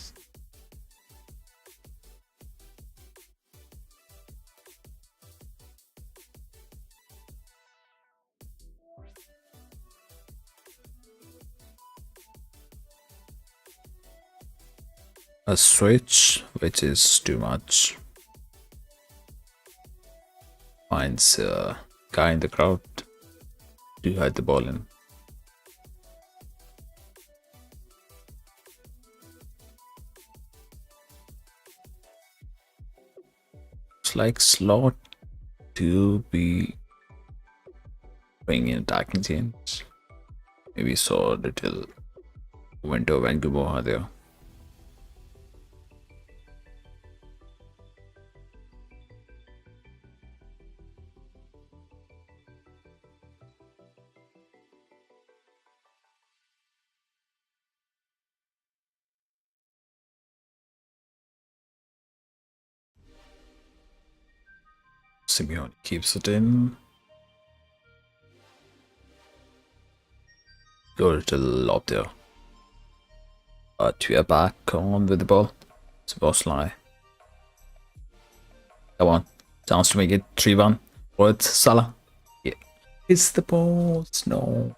Speaker 1: A switch, which is too much. Finds a guy in the crowd to hide the ball in. It's like slot to be playing in attacking change. Maybe saw a little window Vancouver there. Simeone keeps it in. Go a little lob there. But we are back on with the ball. Szoboszlai. Come on. Chance to make it 3-1. What? Salah. Yeah. It's the post. No.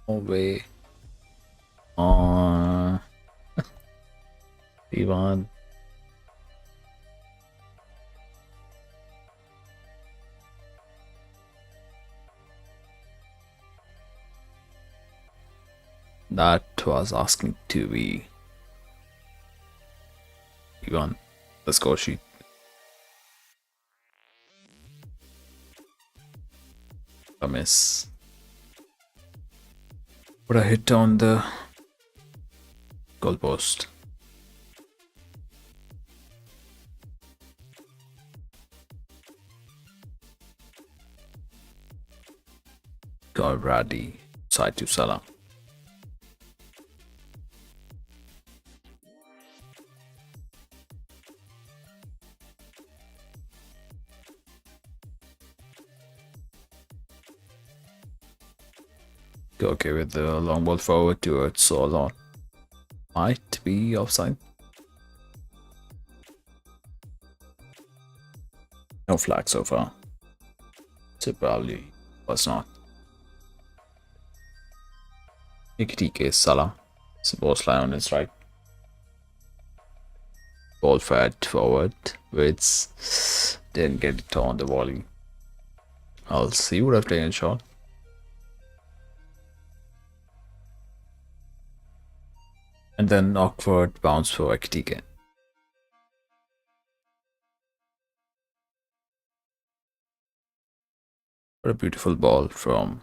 Speaker 1: No way. 3-1. That was asking to be on the score sheet. A miss. But a hit on the goalpost. Got Brady side to Salah. Okay, with the long ball forward towards Solon. Might be offside. No flag so far. So probably was not. Ikitike Salah. Supposed line on his right. Ball fed forward, which didn't get it on the volley. I'll see, would have taken a shot. And then awkward bounce for Ikitike. What a beautiful ball from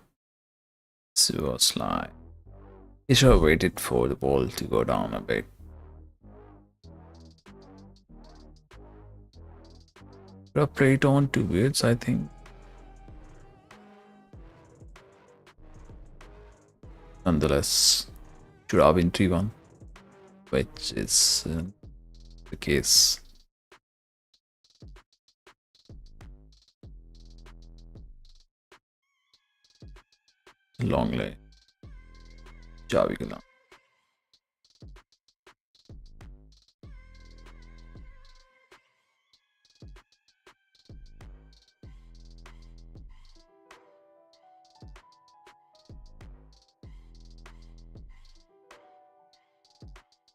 Speaker 1: Szoboszlai. He should have waited for the ball to go down a bit. Should have played on two weirds, I think. Nonetheless, should have been 3-1, which is the case. Long lay. Javi Galan.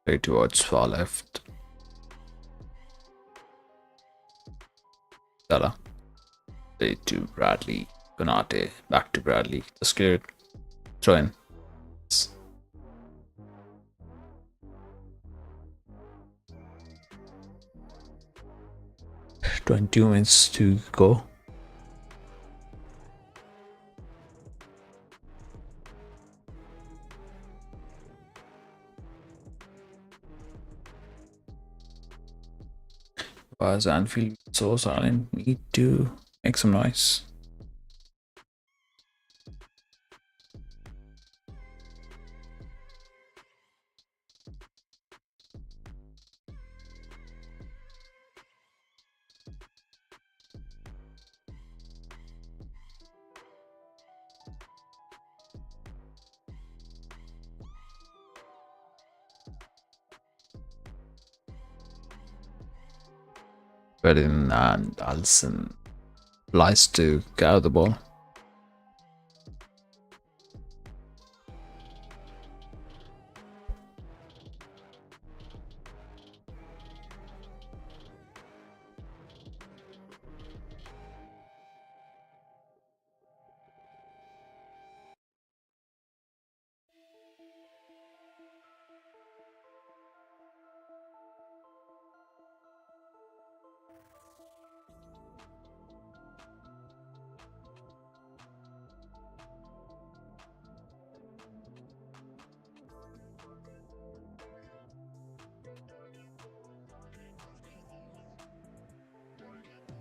Speaker 1: Play towards far left. Salah. Play to Bradley. Konate. Back to Bradley. Just clear it. Throw in. 20 minutes to go. Why is Anfield so silent? Need to make some noise. Bedin and Alison flies to gather the ball.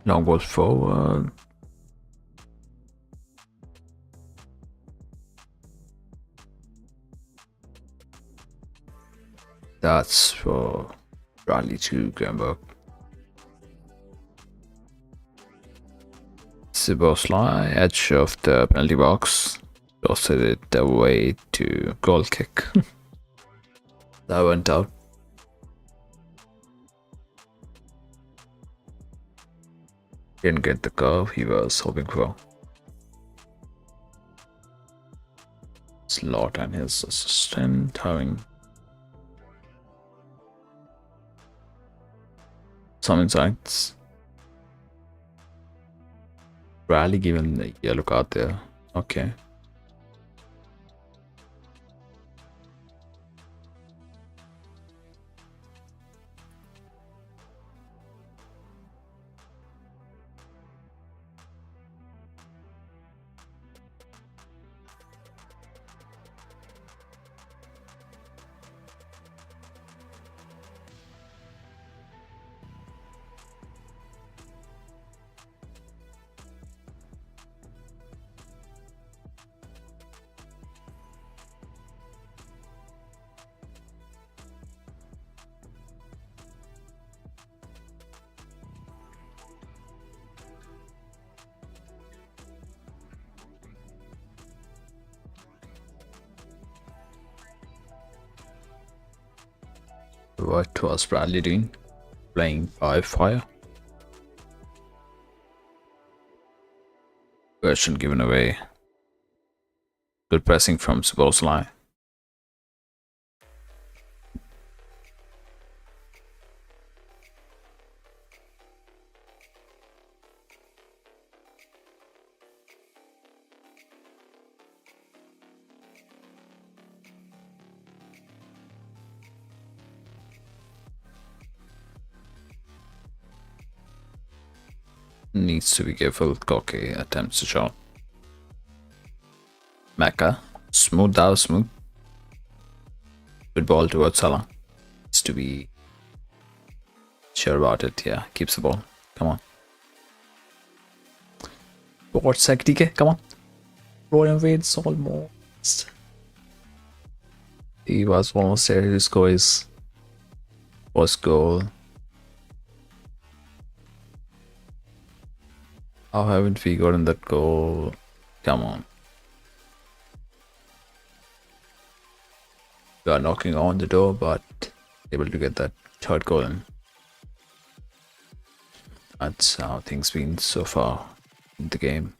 Speaker 1: Long ball forward. That's for Bradley to Grenberg. Szoboszlai, edge of the penalty box. Tossed it away to goal kick. That went out. Didn't get the curve he was hoping for. Slot and his assistant having some insights. Rally given the yellow card there. Okay. What was Bradley doing? Playing by fire? Question given away. Good pressing from Szoboszlai. Needs to be careful. Koke attempts a shot. Mecca. Smooth, that was smooth. Good ball towards Salah. Needs to be sure about it. Yeah, keeps the ball. Come on. What's TK? Come on. Royan Wade's almost. He was almost there to score his first goal. How haven't we gotten that goal? Come on. We are knocking on the door, but able to get that third goal in. That's how things been so far in the game.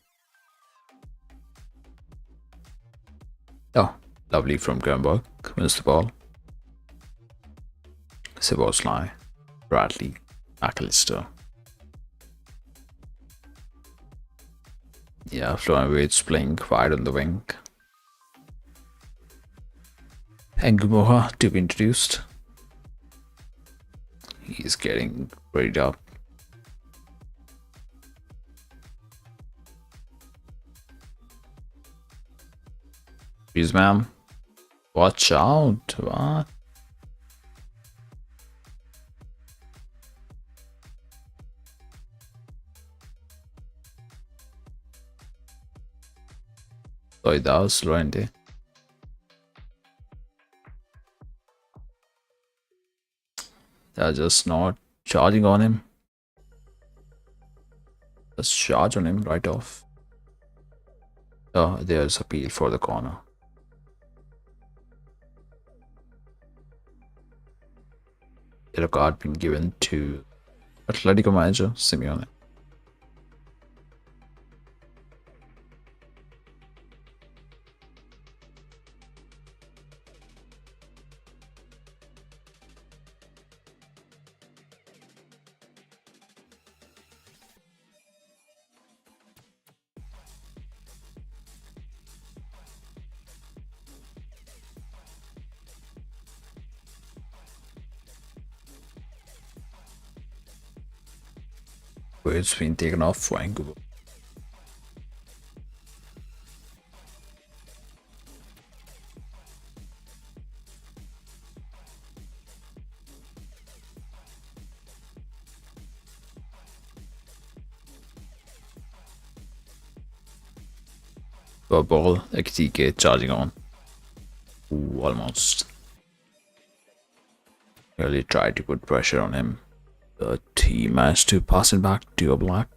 Speaker 1: Oh, lovely from Gernberg. Wins the ball. Szoboszlai, Bradley, McAllister. Yeah, Florian Wirtz playing wide on the wing. And Gumoha to be introduced. He's getting ready up. Please, ma'am. Watch out. What? Sorry, that was Lorente. They're just not charging on him. Just charge on him right off. Oh, there's appeal for the corner. Yellow card being given to Atletico manager Simeone. Where it's been taken off for Angubo. A ball, XTK charging on. Ooh, almost. Really tried to put pressure on him, but he managed to pass it back to a black.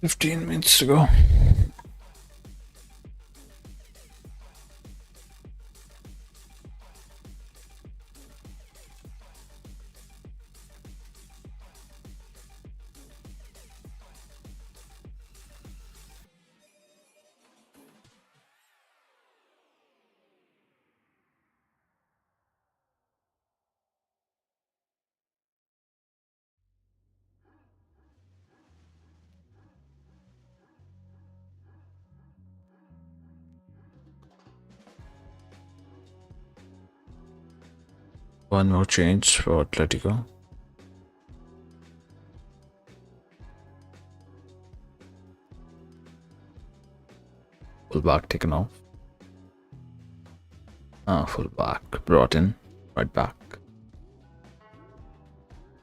Speaker 1: $15 minutes to go. One more change for Atletico. Fullback taken off. Fullback brought in. Right back.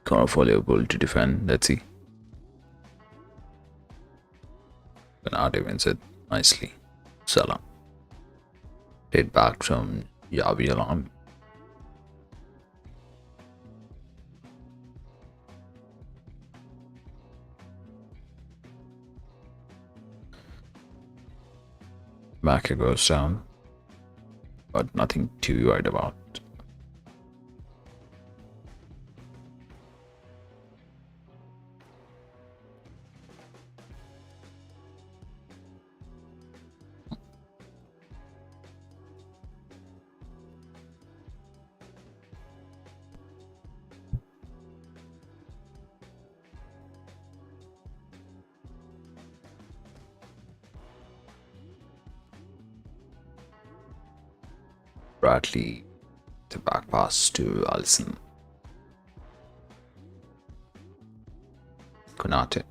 Speaker 1: Corner for Liverpool to defend. Let's see. Bernardo wins it nicely. Salah. Played back from Watchalong. Maka goes down, but nothing too worried about. Bradley, the back pass to Alisson. Konate.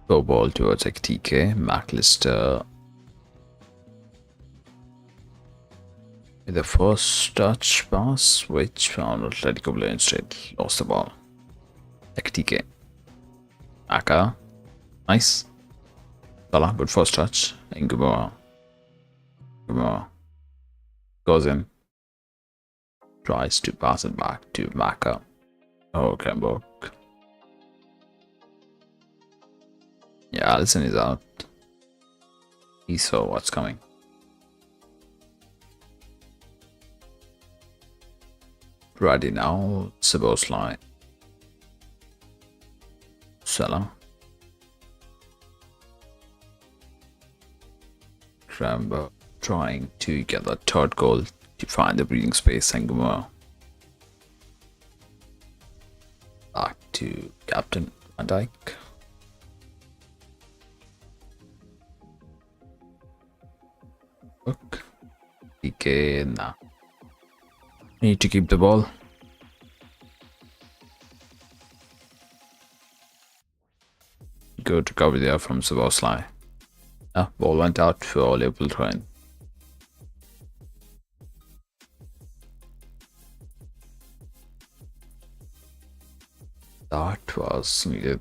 Speaker 1: Go ball towards TK. McAllister. With the first touch pass, which found Atletico player instead. Lost the ball. TK. Aka. Nice. Salah, good first touch. And Gumara goes in. Tries to pass it back to Maka. Oh, Kembo. Yeah, Alisson is out. He saw what's coming. Ready now, Szoboszlai. Salah. Kembo trying to get the third goal to find the breathing space. And Gumara. Back to Captain Van Dijk. Look. PK, nah. Need to keep the ball. Good recovery there from Szoboszlai. Ball went out for Liverpool trying. That was needed.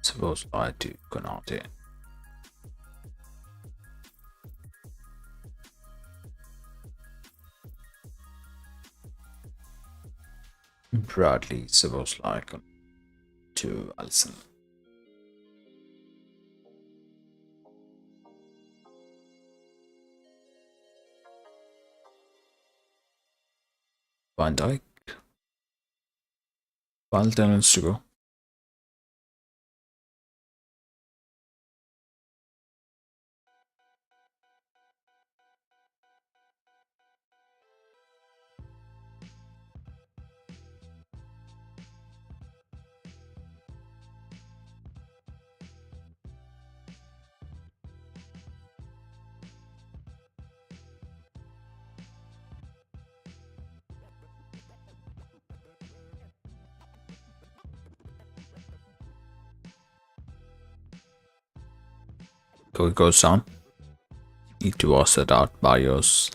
Speaker 1: Szoboszlai to Konate. Bradley, Szoboszlai to Alisson. Van Dijk. Final 10 minutes to go. Goes down. Need to offset out Barrios.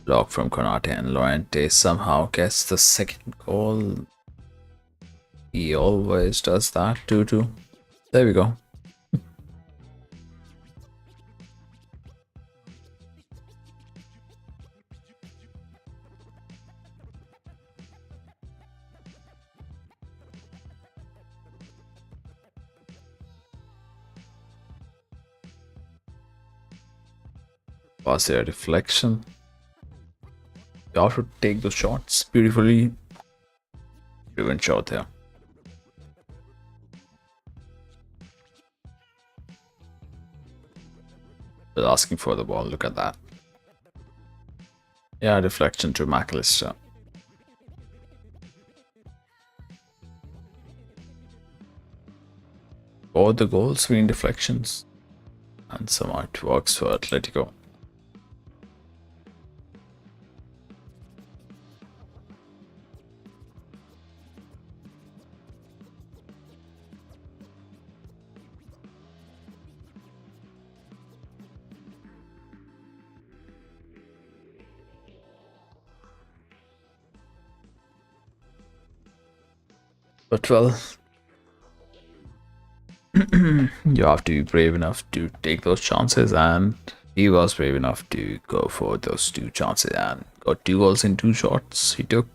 Speaker 1: Block from Konate, and Llorente somehow gets the second goal. He always does that. 2-2. There we go. Was there a deflection? You have to take those shots beautifully. driven shot there. They're asking for the ball. Look at that. Yeah, deflection to McAllister. Both the goals being deflections, and somehow it works for Atletico. But well, you have to be brave enough to take those chances, and he was brave enough to go for those 2 chances and got 2 goals in 2 shots. He took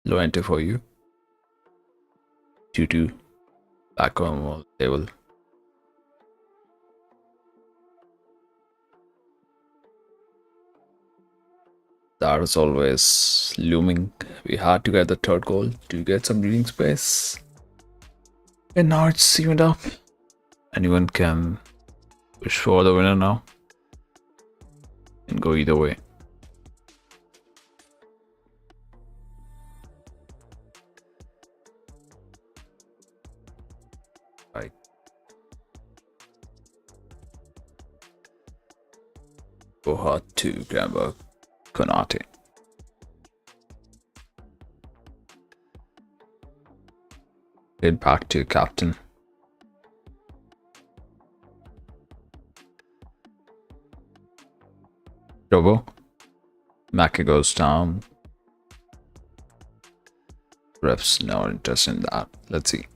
Speaker 1: low enter for you. 2-2 back on level. That was always looming. We had to get the 3rd goal to get some breathing space. And now it's evened up. Anyone can push for the winner now. And go either way. Right. Go hard to Gramberg. Konate. Head back to captain. Robo. Maka goes down. Refs no interest in that. Let's see.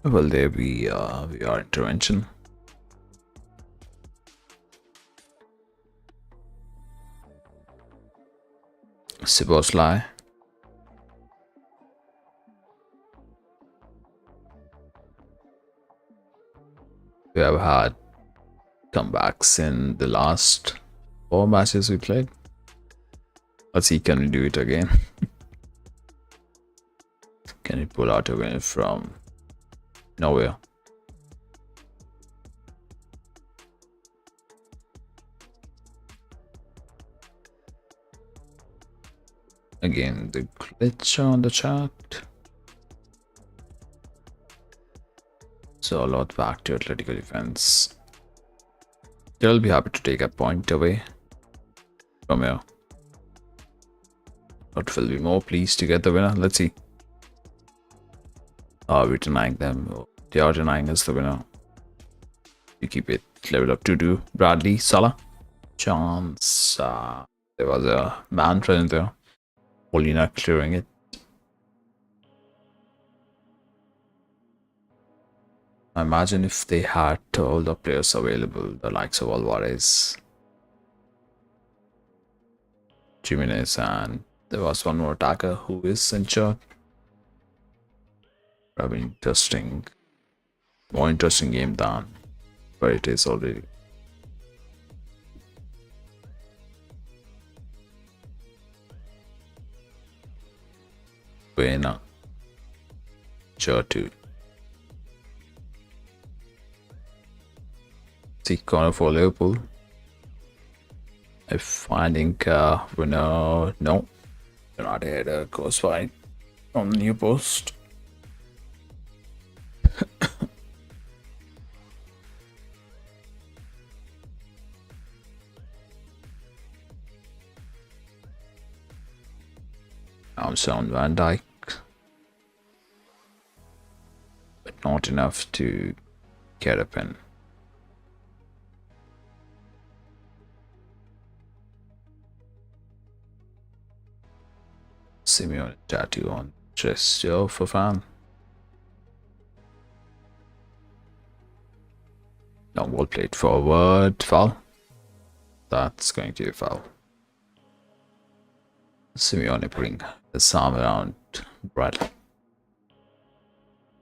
Speaker 1: Will there be VR intervention? Siboslai. We have had comebacks in the last 4 matches we played. Let's see, can we do it again? Can we pull out a win from nowhere? Again, the glitch on the chat. So a lot back to Atletico defense. They'll be happy to take a point away from here. But will be more pleased to get the winner. Let's see. Are we denying them? They are denying us the winner. You keep it level up to 2. Bradley, Salah. Chance. There was a man present there. Molina clearing it. I imagine if they had all the players available, the likes of Alvarez, Jimenez, and there was one more attacker who is injured. Probably interesting, more interesting game than where it is already. Buena. Sure too. See, corner for Liverpool. If I think winner, no, they're not ahead. Goes fine on the new post. Armstrong Van Dijk, but not enough to get a pin. Simeone tattoo on chest, yo, for fun. Long ball played forward, foul. That's going to be a foul. Simeone putting his arm around Bradley.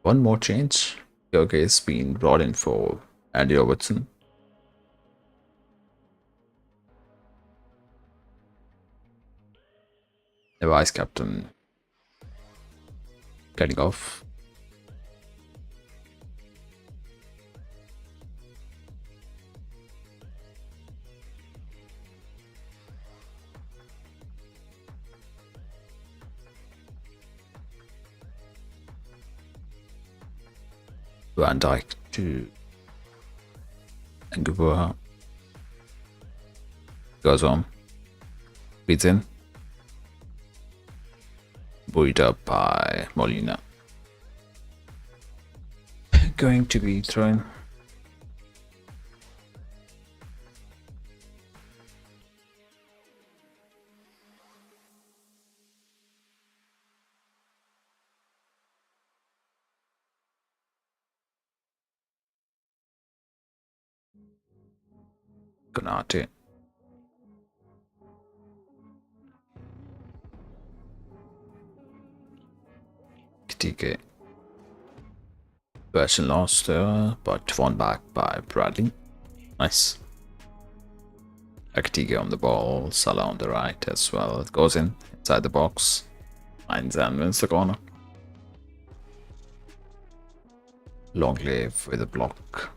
Speaker 1: One more change. Okay, is being brought in for Andy Robertson. The vice captain getting off. Van Dijk to Nguboha. Goes on. Beats in. Buoyed up by Molina. Going to be thrown. Konate. Kitike. Version lost there, but won back by Bradley. Nice. Kitike on the ball, Salah on the right as well. It goes in, inside the box. Finds and wins the corner. Long live with a block.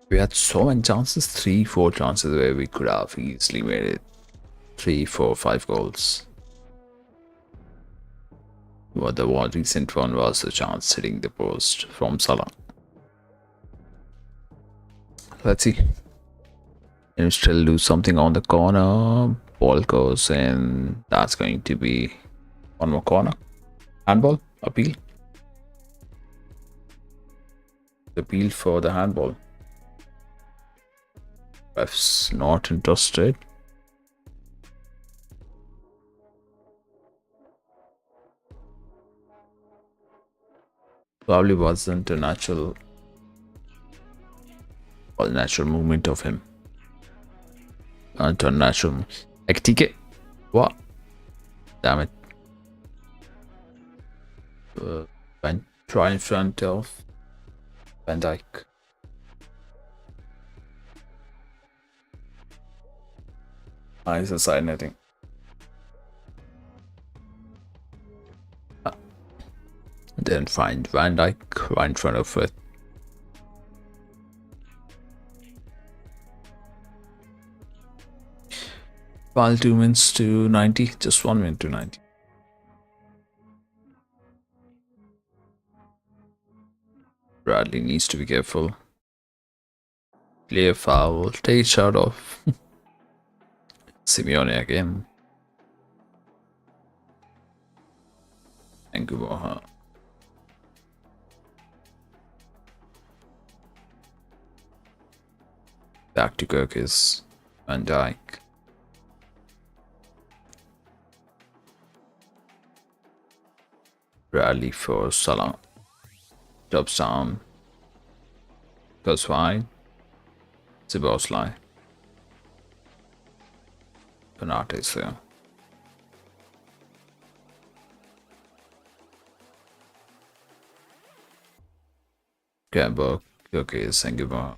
Speaker 1: We had so many chances, 3-4 chances where we could have easily made it 3, 4, 5 goals. But the one recent one was a chance hitting the post from Salah. Let's see. And still do something on the corner. Ball goes in. That's going to be one more corner. Handball. Appeal. Appeal for the handball. Ref's not interested. Probably wasn't a natural movement of him. Not unnatural. Ekitike. What? Damn it. Went right in front of Van Dijk. Nice aside netting. Then find Van Dijk right in front of it. While 2 minutes to 90, just 1 minute to 90. Bradley needs to be careful. Clear foul, take shot off. Simeone again. And Nguboha. Back to Gurkis. Van Dijk. Bradley for Salah. Drops down. Goes wide. Szoboszlai. Konate is there. Gambo. Gurkis and Nguboha.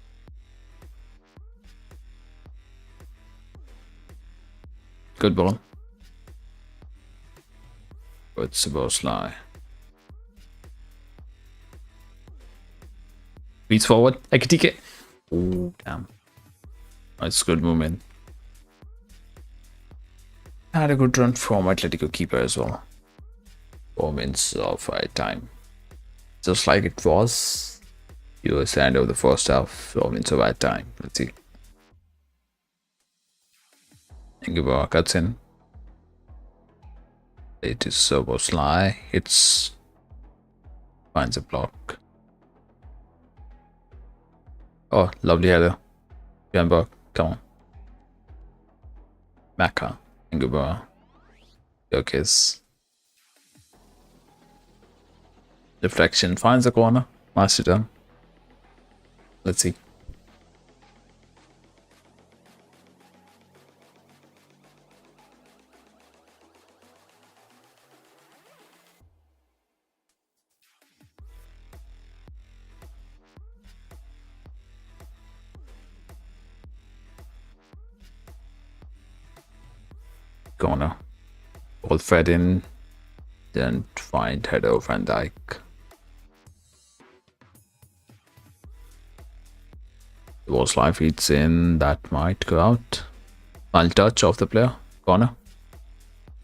Speaker 1: Good ball. With Szoboszlai. Beats forward. Ekitike. Oh, damn. That's good movement. Had a good run from Atletico keeper as well. 4 minutes of right time. Just like it was. US end of the first half. 4 minutes of right time. Let's see. Nguboha cuts in. It is Szoboszlai. It's finds a block. Oh, lovely header. Gambo, come on. Maka, Nguboha. Gurkis. Deflection finds the corner. Nicely done. Let's see. Corner. Ball fed in. Didn't find header of Van Dijk. The ball slide feeds in. That might go out. Final touch of the player. Corner.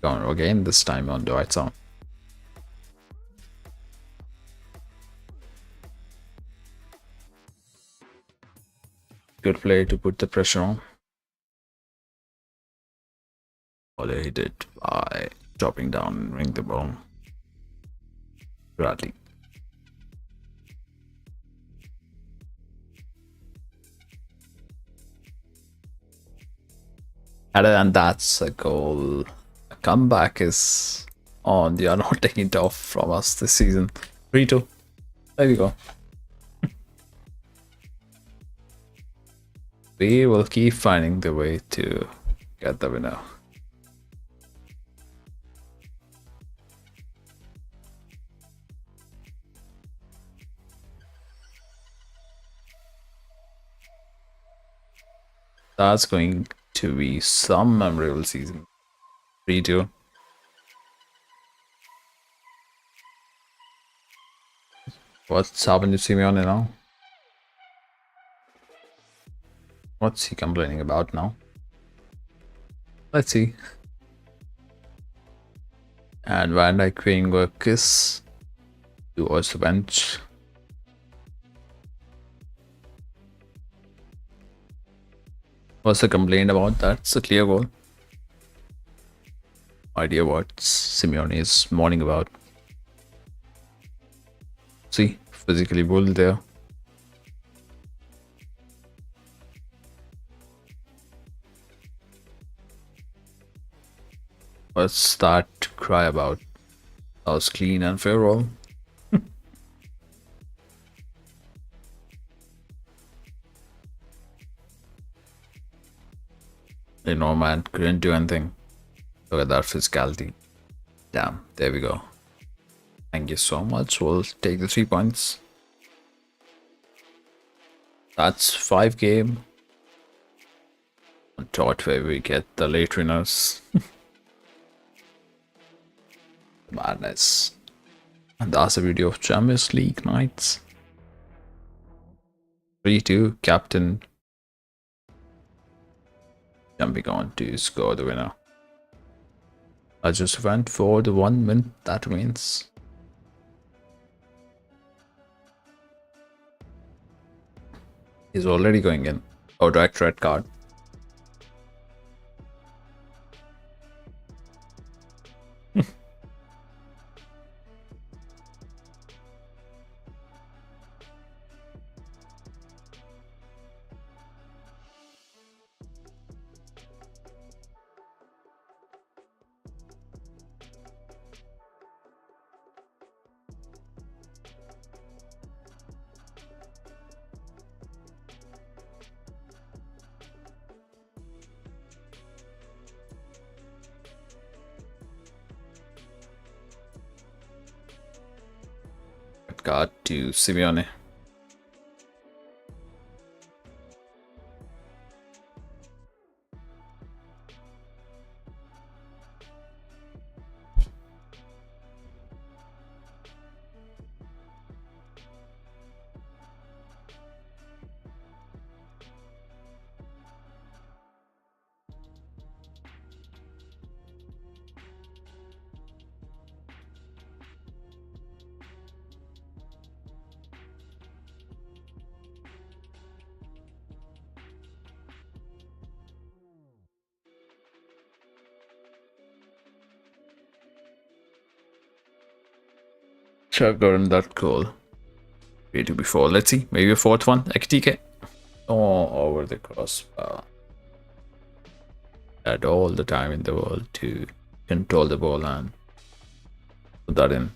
Speaker 1: Corner again, this time on the right side. Good play to put the pressure on. All he did by dropping down and ring the ball. Bradley. And that's a goal. A comeback is on. They are not taking it off from us this season. 3-2. There we go. We will keep finding the way to get the winner. That's going to be some memorable season. 3-2. What's happened to Simeone now? What's he complaining about now? Let's see. And Van Dijk paying a kiss towards the bench. What's the complaint about? That's a clear goal. Idea what Simeone is mourning about. See, physically bulled there. What's that to cry about? That was clean and fair roll. You know, man, couldn't do anything. Look at that physicality. Damn, there we go. Thank you so much. We'll take the 3 points. That's 5 game. On top where we get the late winners. Madness. And that's a video of Champions League nights. 3-2, captain jumping on to score the winner. I just went for the 1 minute that remains. He's already going in. Oh, direct red card. Red card to Simeone. Should have gotten that goal. 3-2 before. Let's see. Maybe a 4th one. Ekitike. Oh, over the crossbar. Had all the time in the world to control the ball and put that in.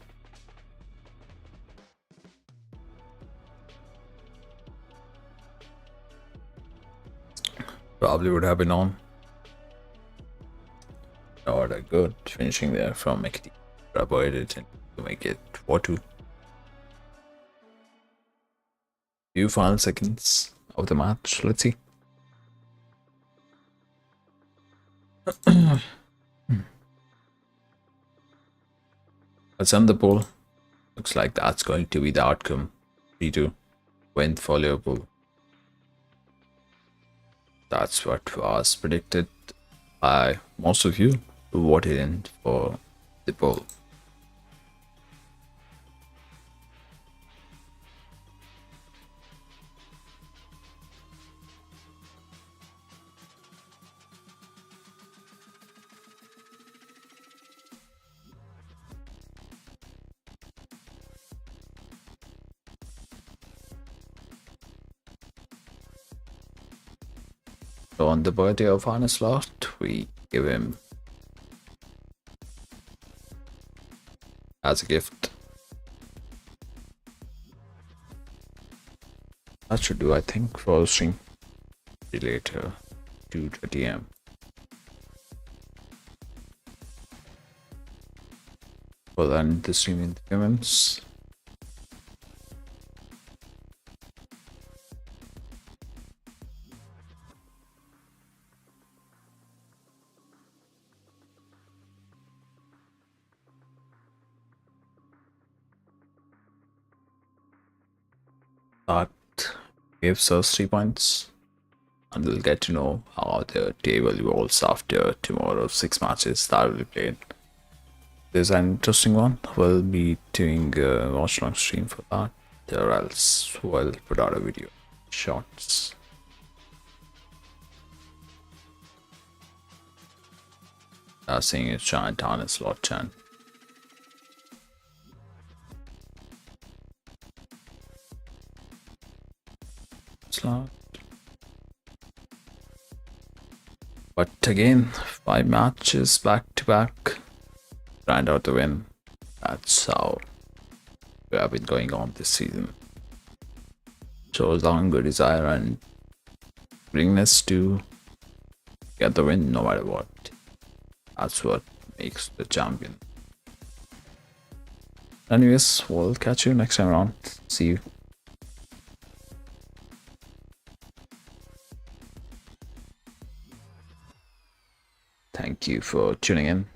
Speaker 1: Probably would have been on. Not a good finishing there from Ekitike. Avoided it to make it 4-2. Few final seconds of the match. Let's see. Let's end the poll. Looks like that's going to be the outcome. 3-2 win for Liverpool. That's what was predicted by most of you who voted in for the poll. So on the birthday of Arne Slot, we give him as a gift. That should do, I think, for the stream. See you later, 2:30 AM. We'll end the stream in 3 minutes. That gives us 3 points, and we'll get to know how the table evolves after tomorrow's 6 matches that will be played. There's an interesting one. We'll be doing a watch-along stream for that, or else we'll put out a video shots. Saying it's giant on a slot chan. Slot. But again, 5 matches back to back, grind out the win. That's how we have been going on this season. Shows hunger, desire, and willingness to get the win no matter what. That's what makes the champion. Anyways, we'll catch you next time around. See you. Thank you for tuning in.